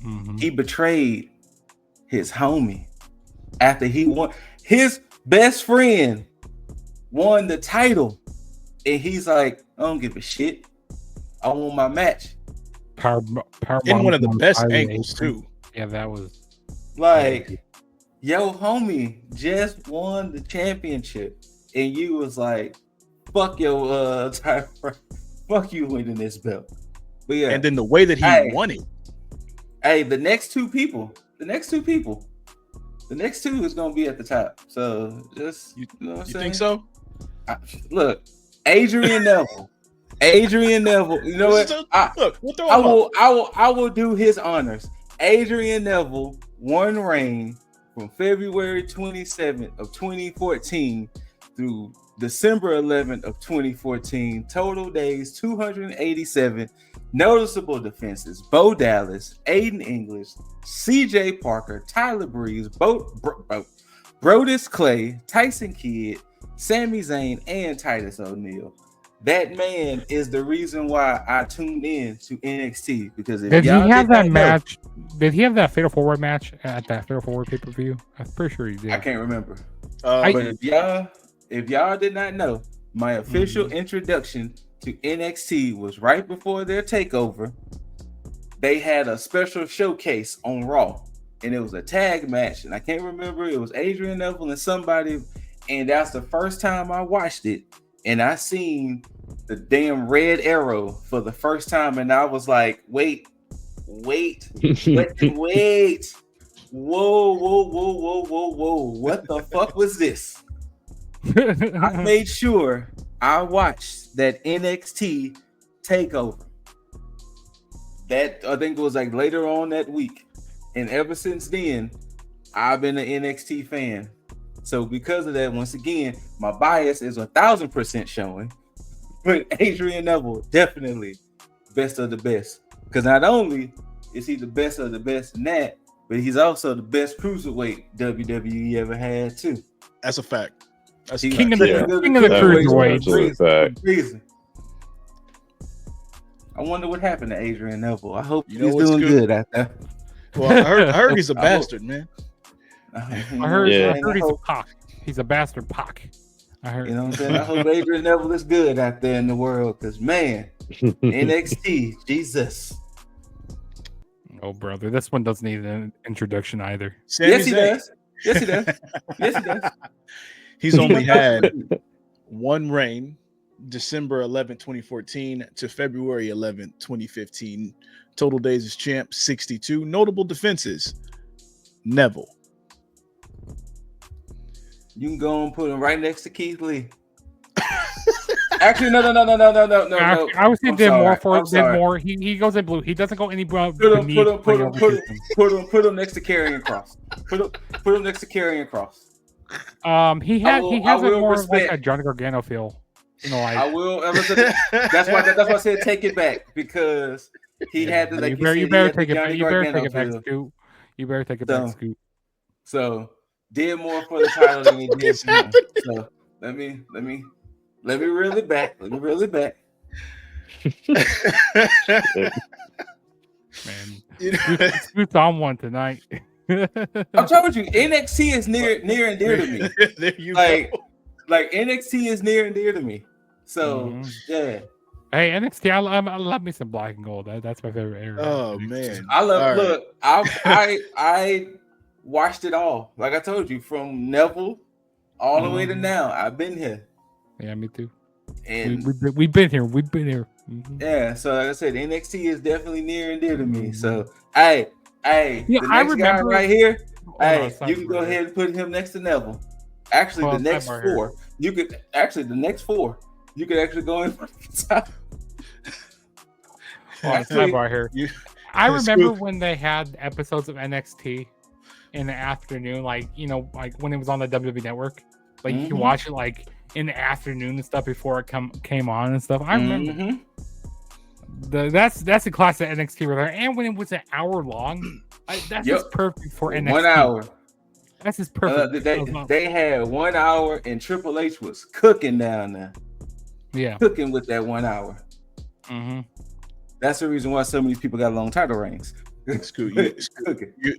Mm-hmm. He betrayed his homie after he won. His best friend won the title, and he's like, I don't give a shit. I want my match. Power in one of the best angles too. Yeah, that was like, yo, homie just won the championship, and you was like, fuck your title, fuck you winning this belt. But yeah, and then the way that he won it. Hey, the next two is gonna be at the top. So just you know what I'm saying? Think so? Look, Adrian Neville. You know what? I will do his honors. Adrian Neville won reign from February 27th of 2014 through December 11th of 2014. Total days 287. Noticeable defenses: Bo Dallas, Aiden English, CJ Parker, Tyler Breeze, Brodus Clay, Tyson Kidd, Sami Zayn, and Titus O'Neil. That man is the reason why I tuned in to NXT, because if did he have that match? Did he have that Fatal 4-Way match at that Fatal 4-Way pay-per-view? I'm pretty sure he did. I can't remember. But if y'all did not know, my official introduction to NXT was right before their takeover. They had a special showcase on Raw, and it was a tag match, and I can't remember. It was Adrian Neville and somebody, and that's the first time I watched it, and I seen the damn red arrow for the first time, and I was like, wait. Whoa. What the fuck was this? I made sure I watched that NXT takeover. That I think it was like later on that week, and ever since then, I've been an NXT fan. So because of that, once again, my bias is 1,000% showing. But Adrian Neville, definitely best of the best. Because not only is he the best of the best in that, but he's also the best cruiserweight WWE ever had too. That's a fact. That's king of the cruiserweight. I wonder what happened to Adrian Neville. I hope he's doing good out there. Well, I heard he's a bastard, man. I heard he's a Pac. He's a bastard Pac. I heard. You know what I'm saying? I hope Adrian Neville is good out there in the world, because man, NXT, Jesus. Oh, brother, this one doesn't need an introduction either. Yes, he does. Yes, he does. Yes, he does. He's only had one reign, December 11, 2014 to February 11, 2015. Total days as champ, 62. Notable defenses, Neville. You can go and put him right next to Keith Lee. Actually, no. I would say did more. He goes in blue. He doesn't go any blue. Put him next to Karrion Kross. Put him next to Karrion Kross. He has a more like a Johnny Gargano feel. You know, like, I will. That's why I said take it back, because he had to. Like you better take it back. You better take it back, Scoot. You better take it back, Scoot. So did more for the title than he did for him. So let me reel it back. Man, Scoot's on one tonight. I'm telling you, NXT is near and dear to me. There you go. Like NXT is near and dear to me. So yeah. Hey, NXT, I love me some black and gold. That's my favorite era. Oh man, I love. Look, I watched it all. Like I told you, from Neville all the way to now. I've been here. Yeah, me too. And we've been here. Mm-hmm. Yeah, so like I said, NXT is definitely near and dear to me. So hey, the next guy right here, you can go ahead and put him next to Neville. Actually, the next four, you could actually go in for the top. I remember when they had episodes of NXT in the afternoon, like when it was on the WWE Network, like you can watch it like in the afternoon and stuff before it came on and stuff. I remember that's a class of NXT right there. And when it was an hour long, that's just perfect for NXT. 1 hour. That's just perfect. They had 1 hour, and Triple H was cooking down there. Yeah, cooking with that 1 hour. Mm-hmm. That's the reason why so many people got long title reigns. It's cool. Do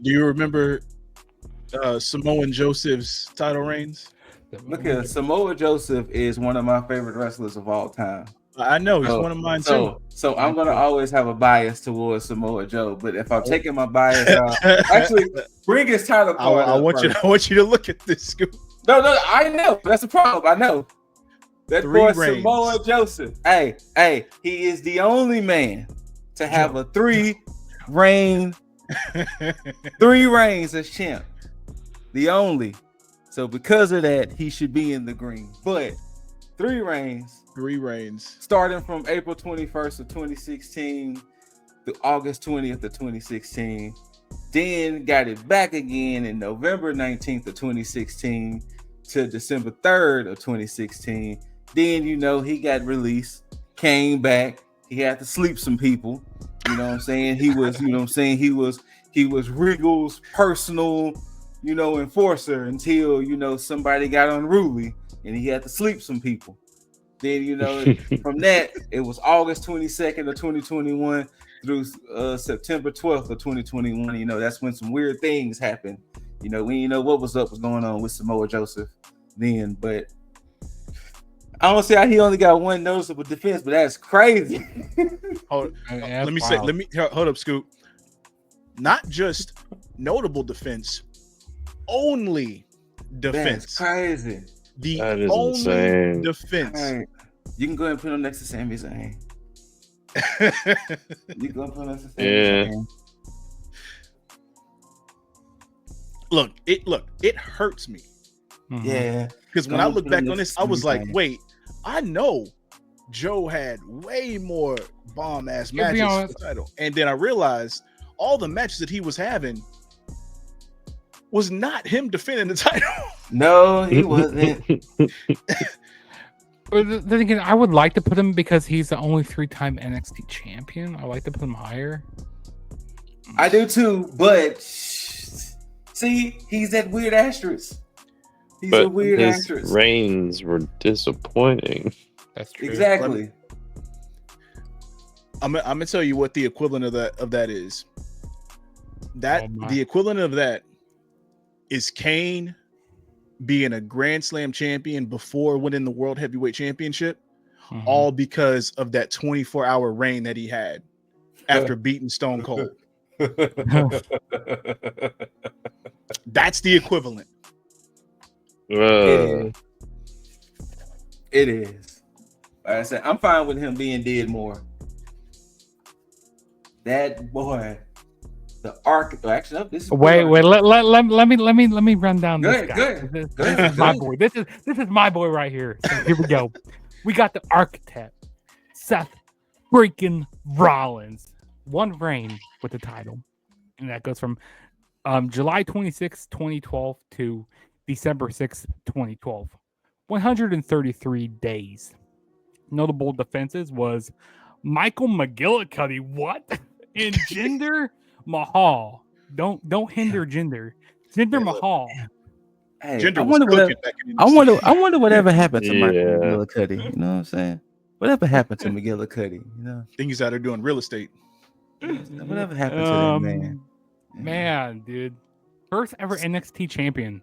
you remember Samoa Joseph's title reigns? Look here, Samoa Joseph is one of my favorite wrestlers of all time. I know he's one of mine too. So I'm gonna always have a bias towards Samoa Joe, but if I'm taking my bias out, actually bring his title card. I want you to look at this, Scoop. No, I know that's the problem. I know that boy Samoa Joseph. Hey, he is the only man to have a three reigns as champ. The only. So because of that, he should be in the green. But three reigns. Starting from April 21st of 2016 to August 20th of 2016. Then got it back again in November 19th of 2016 to December 3rd of 2016. Then, he got released, came back. He had to sleep some people. You know what I'm saying? He was, he was Regal's personal, enforcer until, somebody got unruly and he had to sleep some people. Then, from that, it was August 22nd of 2021 through September 12th of 2021. That's when some weird things happened. We didn't know what was going on with Samoa Joseph then, but I don't see how he only got one noticeable defense, but that's crazy. Hold up, Scoop. Not just notable defense, only defense. That's crazy. The only defense. Right. You can go ahead and put him next to Sami Zayn. You go put him next to Sami Zayn. Look, it hurts me. Yeah. Because when I look back on this, I was like, wait, I know Joe had way more bomb ass matches for the title. And then I realized all the matches that he was having was not him defending the title. No, he wasn't. Then again, I would like to put him because he's the only 3-time NXT champion. I like to put him higher. I do too, but see, he's that weird asterisk. He's a weird asterisk. Reigns were disappointing. That's true. Exactly. I'm gonna tell you what the equivalent of that is. The equivalent of that is Kane being a Grand Slam champion before winning the World Heavyweight Championship, all because of that 24-hour reign that he had after beating Stone Cold. That's the equivalent. It is. Like I said, I'm fine with him being dead more. That boy, the arc. Actually, no, this is wait. Let me run down this guy. Good. This is my boy. This is my boy right here. So here we go. We got the architect, Seth freaking Rollins. One reign with the title, and that goes from July 26, 2012 to December 6, 2012. 133 days. Notable defenses was Michael McGillicuddy. What? And Jinder Mahal. Don't hinder Jinder. Jinder Mahal. Hey, Jinder I wonder whatever happened to Michael McGillicuddy. You know what I'm saying? Whatever happened to McGillicuddy? You know, I think he's out there doing real estate. Whatever happened to that man? Man, dude. First ever NXT champion.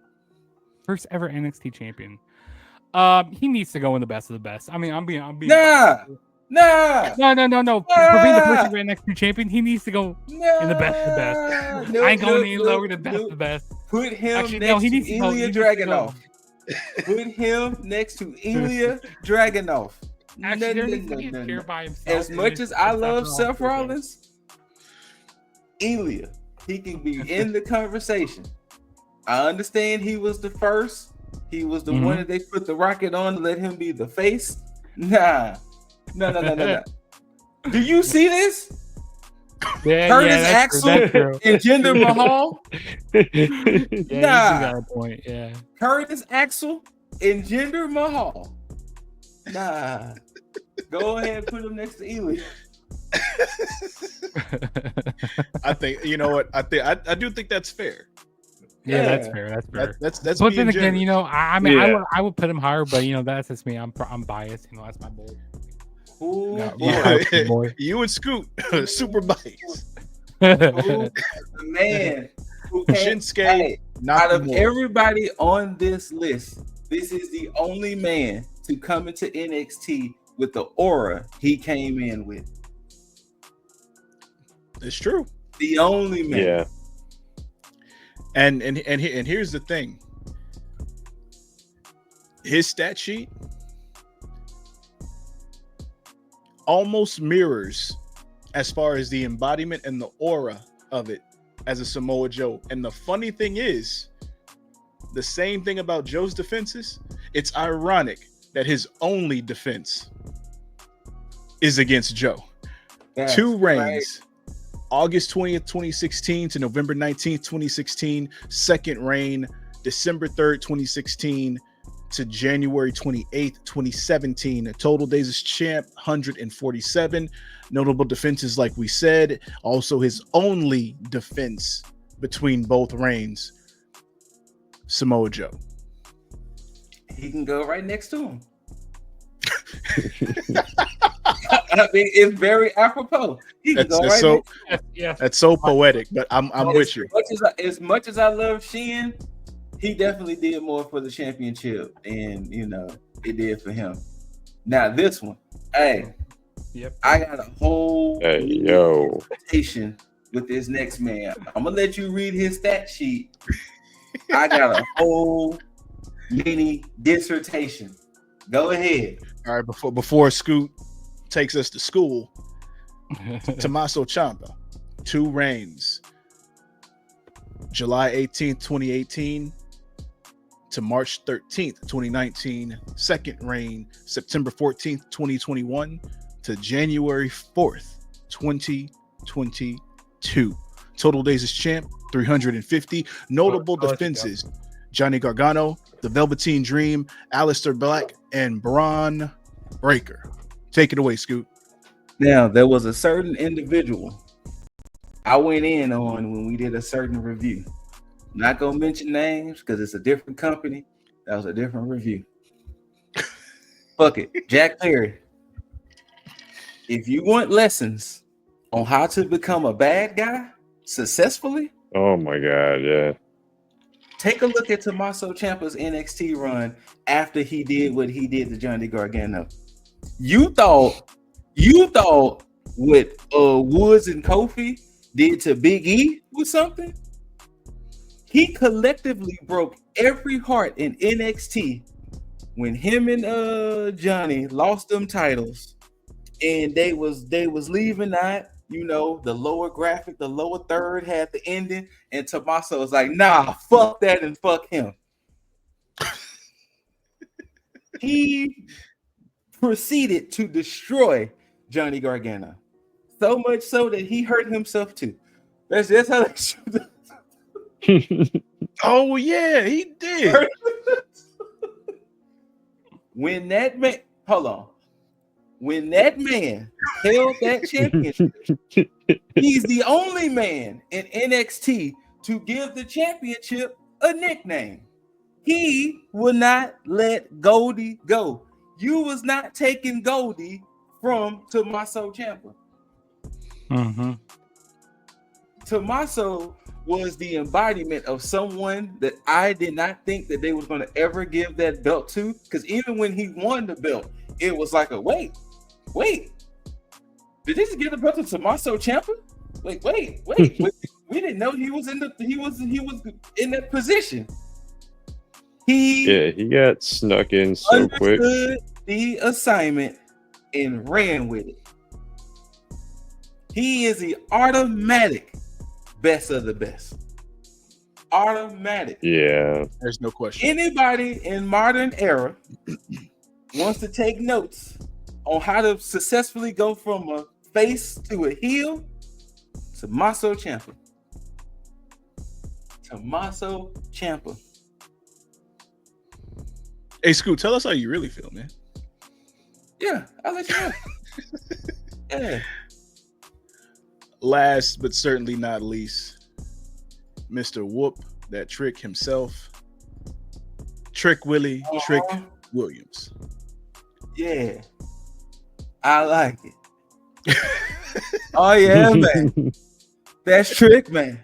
He needs to go in the best of the best. I mean, I'm being Nah. No. For being the first ever NXT champion, he needs to go in the best of the best. I ain't going any lower than best of the best. Put him next to Ilya Dragunov. Put him next to Ilya Dragunov. As much as I love Seth Rollins, Ilya, he can be in the conversation. I understand he was the first. He was the one that they put the rocket on to let him be the face. No. Do you see this? Yeah, Curtis Axel and Jinder Mahal? Got a point. Yeah. Curtis Axel and Jinder Mahal. Nah. Go ahead and put him next to Ilya. I think, you know what? I do think that's fair. Yeah, that's fair. That's but then again, generous. I mean, I would put him higher, but that's just me. I'm biased. That's my boy. Boy. You and Scoot, super biased. Man, Shinsuke. Out of everybody on this list, this is the only man to come into NXT with the aura he came in with. It's true. The only man. Yeah. And here's the thing. His stat sheet almost mirrors as far as the embodiment and the aura of it as a Samoa Joe. And the funny thing is, the same thing about Joe's defenses. It's ironic that his only defense is against Joe. That's 2 reigns. Right. August 20th, 2016 to November 19th, 2016. Second reign, December 3rd, 2016 to January 28th, 2017. The total days as champ, 147. Notable defenses, like we said. Also, his only defense between both reigns, Samoa Joe. He can go right next to him. I mean, it's very apropos. That's so poetic, but I'm with you. As much as I love Sheehan, he definitely did more for the championship, and it did for him. Now this one, I got a whole presentation with this next man. I'm gonna let you read his stat sheet. I got a whole mini dissertation. Go ahead. All right, before Scoot takes us to school, Tommaso Ciampa, 2 reigns, July 18th, 2018 to March 13th, 2019. Second reign, September 14th, 2021 to January 4th, 2022. Total days as champ, 350. Notable defenses, Johnny Gargano, the Velveteen Dream, Aleister Black, and Braun Breaker. Take it away, Scoot. Now, there was a certain individual I went in on when we did a certain review. Not gonna mention names because it's a different company. That was a different review. Fuck it. Jack Perry. If you want lessons on how to become a bad guy successfully, oh my god, yeah. Take a look at Tommaso Ciampa's NXT run after he did what he did to Johnny Gargano. You thought what Woods and Kofi did to Big E was something? He collectively broke every heart in NXT when him and Johnny lost them titles, and they was leaving out. You know, the lower graphic, the lower third had the ending, and Tommaso was like, nah, fuck that and fuck him. He proceeded to destroy Johnny Gargano. So much so that he hurt himself too. That's how they shoot. Oh, yeah, he did. When that man, hold on. When that man held that championship, he's the only man in NXT to give the championship a nickname. He will not let Goldie go. You was not taking Goldie from Tommaso Ciampa. Mm-hmm. Tommaso was the embodiment of someone that I did not think that they was going to ever give that belt to. Because even when he won the belt, it was like a wait. Did they just give the belt to Tommaso Ciampa? Like, wait. We didn't know he was in that position. He got snuck in so quick. Understood the assignment and ran with it. He is the automatic best of the best. Automatic. Yeah. There's no question. Anybody in modern era wants to take notes on how to successfully go from a face to a heel, Tommaso Ciampa. Tommaso Ciampa. Hey, Scoot, tell us how you really feel, man. Yeah, I'll let you know. Yeah. Last but certainly not least, Mr. Whoop, that Trick himself. Trick Willie, Trick Williams. Yeah. I like it. Oh, yeah, man. That's Trick, man.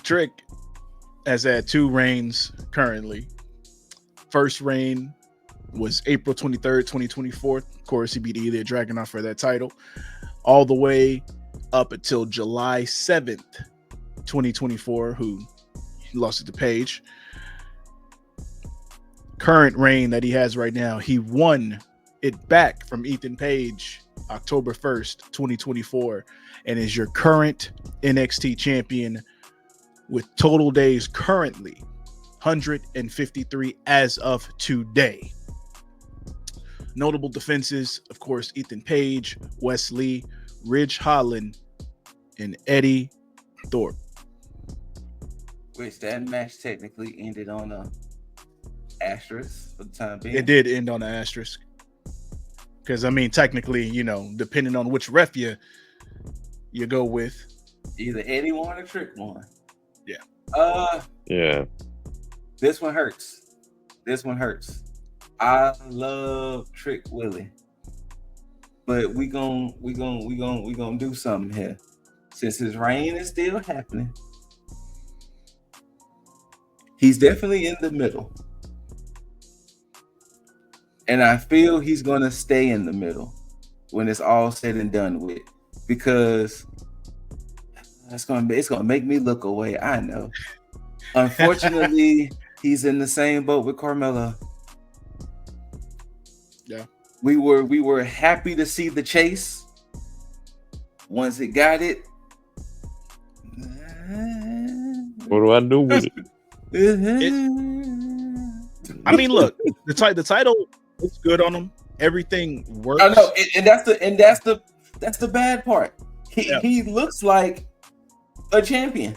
Trick has had 2 reigns currently. First reign was April 23rd, 2024. Of course, he beat the Juggernaut for that title. All the way up until July 7th, 2024, who lost it to T.A.G. Current reign that he has right now, he won it back from Ethan Page October 1st, 2024, and is your current NXT champion with total days currently 153 as of today. Notable defenses, of course, Ethan Page, Wes Lee, Ridge Holland, and Eddie Thorpe. Which that match technically ended on a asterisk for the time being. It did end on an asterisk. Because, I mean, technically, you know, depending on which ref you go with. Either Eddie won or Trick won. Yeah. Yeah. This one hurts. I love Trick Willie. But we gonna do something here. Since his reign is still happening. He's definitely in the middle. And I feel he's gonna stay in the middle when it's all said and done with. Because it's gonna make me look away. I know. Unfortunately, he's in the same boat with Carmelo. Yeah. We were happy to see the chase. Once it got it. What do I do with it? I mean, look, the title looks good on him. Everything works. I know, and that's the bad part. He looks like a champion.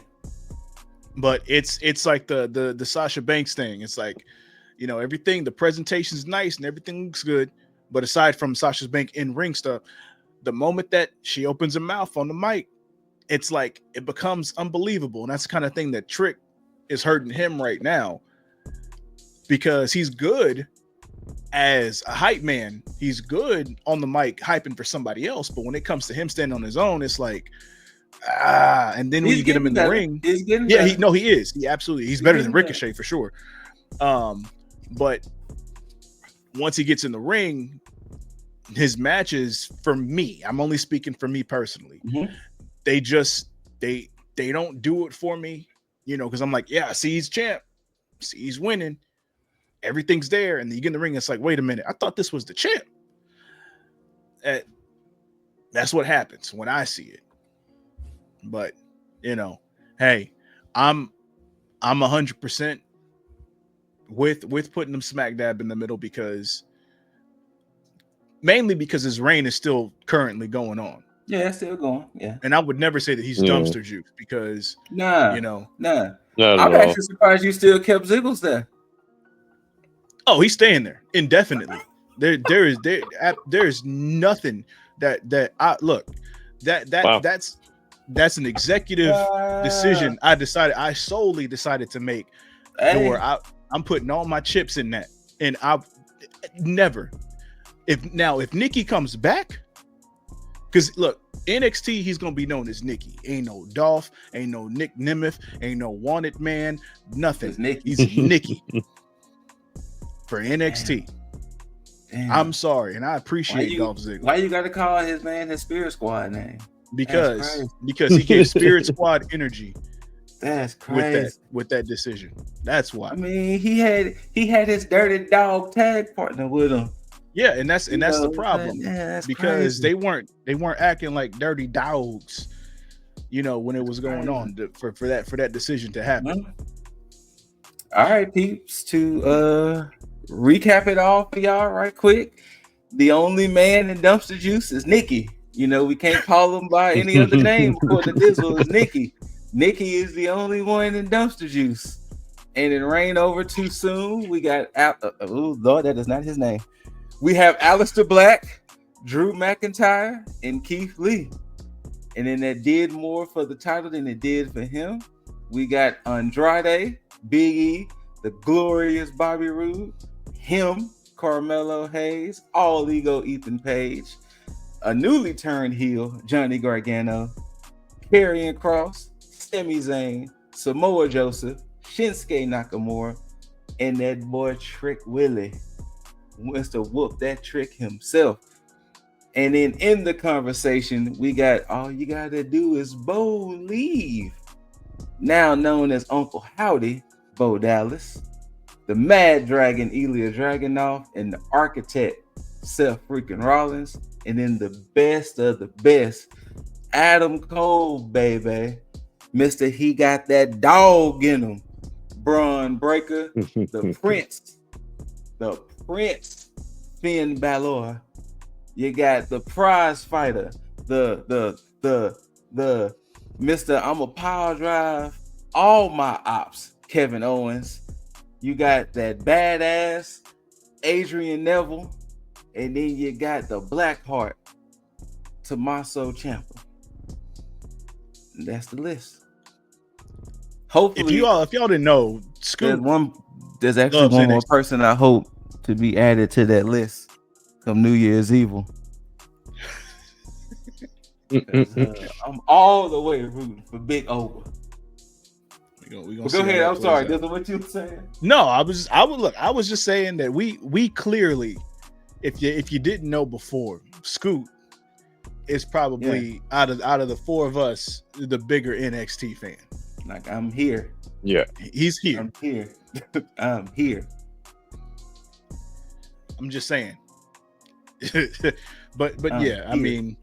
But it's like the Sasha Banks thing. It's like, you know, everything, the presentation's nice and everything looks good. But aside from Sasha Banks in ring stuff, the moment that she opens her mouth on the mic, it's like it becomes unbelievable. And that's the kind of thing that Trick is hurting him right now, because he's good as a hype man. He's good on the mic hyping for somebody else. But when it comes to him standing on his own, it's like, and then when you get him in the ring, he is. He absolutely, he's better than Ricochet for sure. But once he gets in the ring, his matches, for me, I'm only speaking for me personally, they don't do it for me, you know, because I'm like, yeah, see, he's champ, see, he's winning, everything's there, and then you get in the ring, it's like, wait a minute, I thought this was the champ. That's what happens when I see it. But, you know, hey, I'm 100% with putting him smack dab in the middle, mainly because his reign is still currently going on. Yeah, it's still going. Yeah. And I would never say that he's dumpster juice, because I'm actually surprised you still kept Ziggles there. Oh, he's staying there indefinitely. There's nothing that I look, that's an executive decision I solely decided to make. Where I'm putting all my chips in that. And I never, if Nikki comes back, because look, NXT, he's gonna be known as Nikki. Ain't no Dolph, ain't no Nick Nemeth, ain't no Wanted Man, nothing. He's Nikki for NXT. Damn. I'm sorry, and I appreciate Dolph Ziggler. Why you gotta call his Spirit Squad name? Because he gave Spirit Squad energy. That's crazy. With that decision. That's why. I mean, he had his dirty dog tag partner with him. Yeah, and that's the problem. Yeah, that's because crazy. they weren't acting like dirty dogs, you know, when it was going on for that decision to happen. All right, peeps, to recap it all for y'all right quick. The only man in dumpster juice is Nikki. You know, we can't call him by any other name according to Dizzle. Is Nikki. Nikki is the only one in dumpster juice. And it rained over too soon. We got oh Lord, that is not his name. We have Aleister Black, Drew McIntyre, and Keith Lee. And then that did more for the title than it did for him. We got Andrade, Big E, the glorious Bobby Roode, him, Carmelo Hayes, All Ego Ethan Page, a newly turned heel, Johnny Gargano, Karrion Kross, Sami Zayn, Samoa Joseph, Shinsuke Nakamura, and that boy Trick Willie wants to whoop that Trick himself. And then in the conversation, we got all you gotta do is believe, now known as Uncle Howdy, Bo Dallas, the Mad Dragon Ilya Dragunov, and the Architect Seth freaking Rollins, and then the best of the best, Adam Cole, baby, Mr. He got that dog in him, Braun Breaker, the Prince, Finn Balor. You got the prize fighter, the Mr. I'm a power drive all my ops, Kevin Owens. You got that badass Adrian Neville, and then you got the Blackheart, Tommaso Ciampa. And that's the list. Hopefully, if y'all didn't know, there's actually one more person I hope to be added to that list come New Year's Evil. I'm all the way rooting for Big O. We gonna go ahead. I'm sorry. This is what you were saying. No, I was just saying that we clearly, if you didn't know before, Scoot is probably out of the four of us the bigger NXT fan. Like, I'm here. Yeah, he's here. I'm here. I'm here. I'm just saying. but yeah, here. I mean,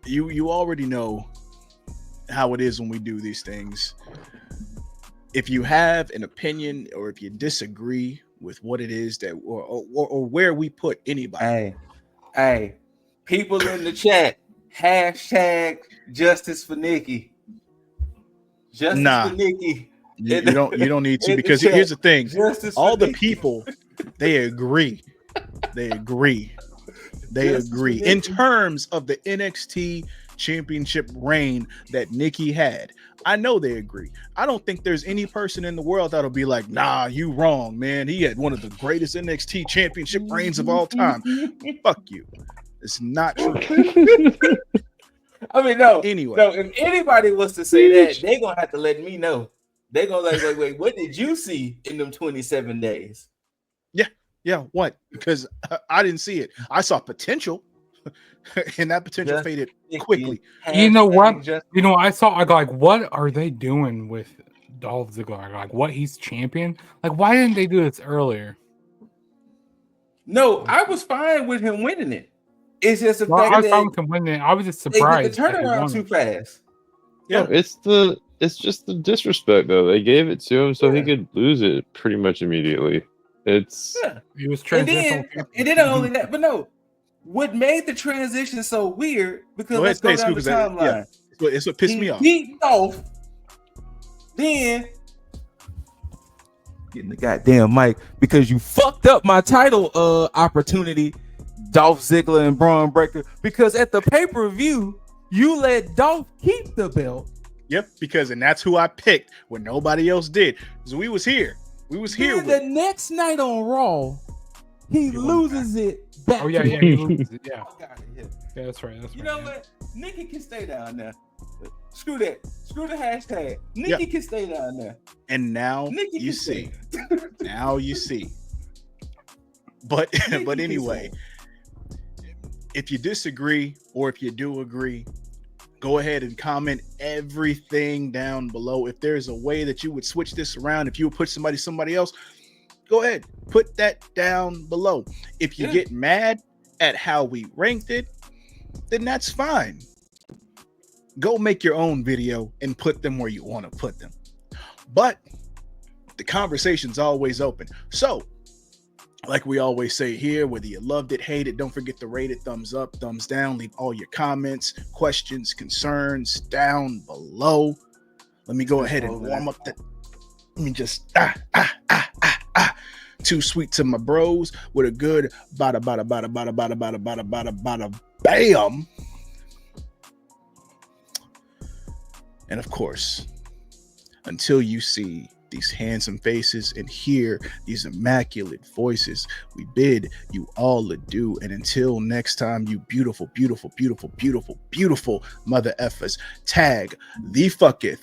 you already know how it is when we do these things. if you have an opinion or if you disagree with what it is that or where we put anybody. Hey, people in the chat, hashtag justice for Nikki. Justice for Nikki. You don't need to, because here's the thing. All the people, they agree. They agree. In terms of the NXT championship reign that Nikki had. I know they agree. I don't think there's any person in the world that'll be like, nah, you wrong, man. He had one of the greatest NXT championship reigns of all time. Fuck you. It's not true. I mean, no. Anyway. No, if anybody was to say that, they're going to have to let me know. They're going to wait, what did you see in them 27 days? Yeah, what? Because I didn't see it. I saw potential. And that potential faded quickly. You know what? I saw. I go like, what are they doing with Dolph Ziggler? Like, what, he's champion? Like, why didn't they do this earlier? No, I was fine with him winning it. It's just the fact I was that fine with him winning. I was just surprised. They did the turnaround too fast. Yeah, it's just the disrespect though. They gave it to him so he could lose it pretty much immediately. He was transitional. And then not only that, but no. What made the transition so weird, because let's go down the timeline. It's what pissed me off. Beat Dolph, then getting the goddamn mic because you fucked up my title opportunity, Dolph Ziggler and Braun Breaker, because at the pay-per-view, you let Dolph keep the belt. Yep, and that's who I picked when nobody else did. So we was here. The next night on Raw, he loses it. Oh yeah, he loses it. Yeah. Yeah, that's right. You know what? Nikki can stay down there. Screw that. Screw the hashtag. Nikki can stay down there. And now you see. Now you see. But anyway, if you disagree or if you do agree, go ahead and comment everything down below. If there's a way that you would switch this around, if you would put somebody else, go ahead, put that down below. If you get mad at how we ranked it, then that's fine. Go make your own video and put them where you want to put them. But the conversation's always open. So, like we always say here, whether you loved it, hate it, don't forget to rate it, thumbs up, thumbs down. Leave all your comments, questions, concerns down below. Let me go ahead and warm up that. Let me just too sweet to my bros with a good bada bam. And of course, until you see these handsome faces and hear these immaculate voices, we bid you all adieu. And until next time, you beautiful, beautiful, beautiful, beautiful, beautiful mother effers, tag the fucketh.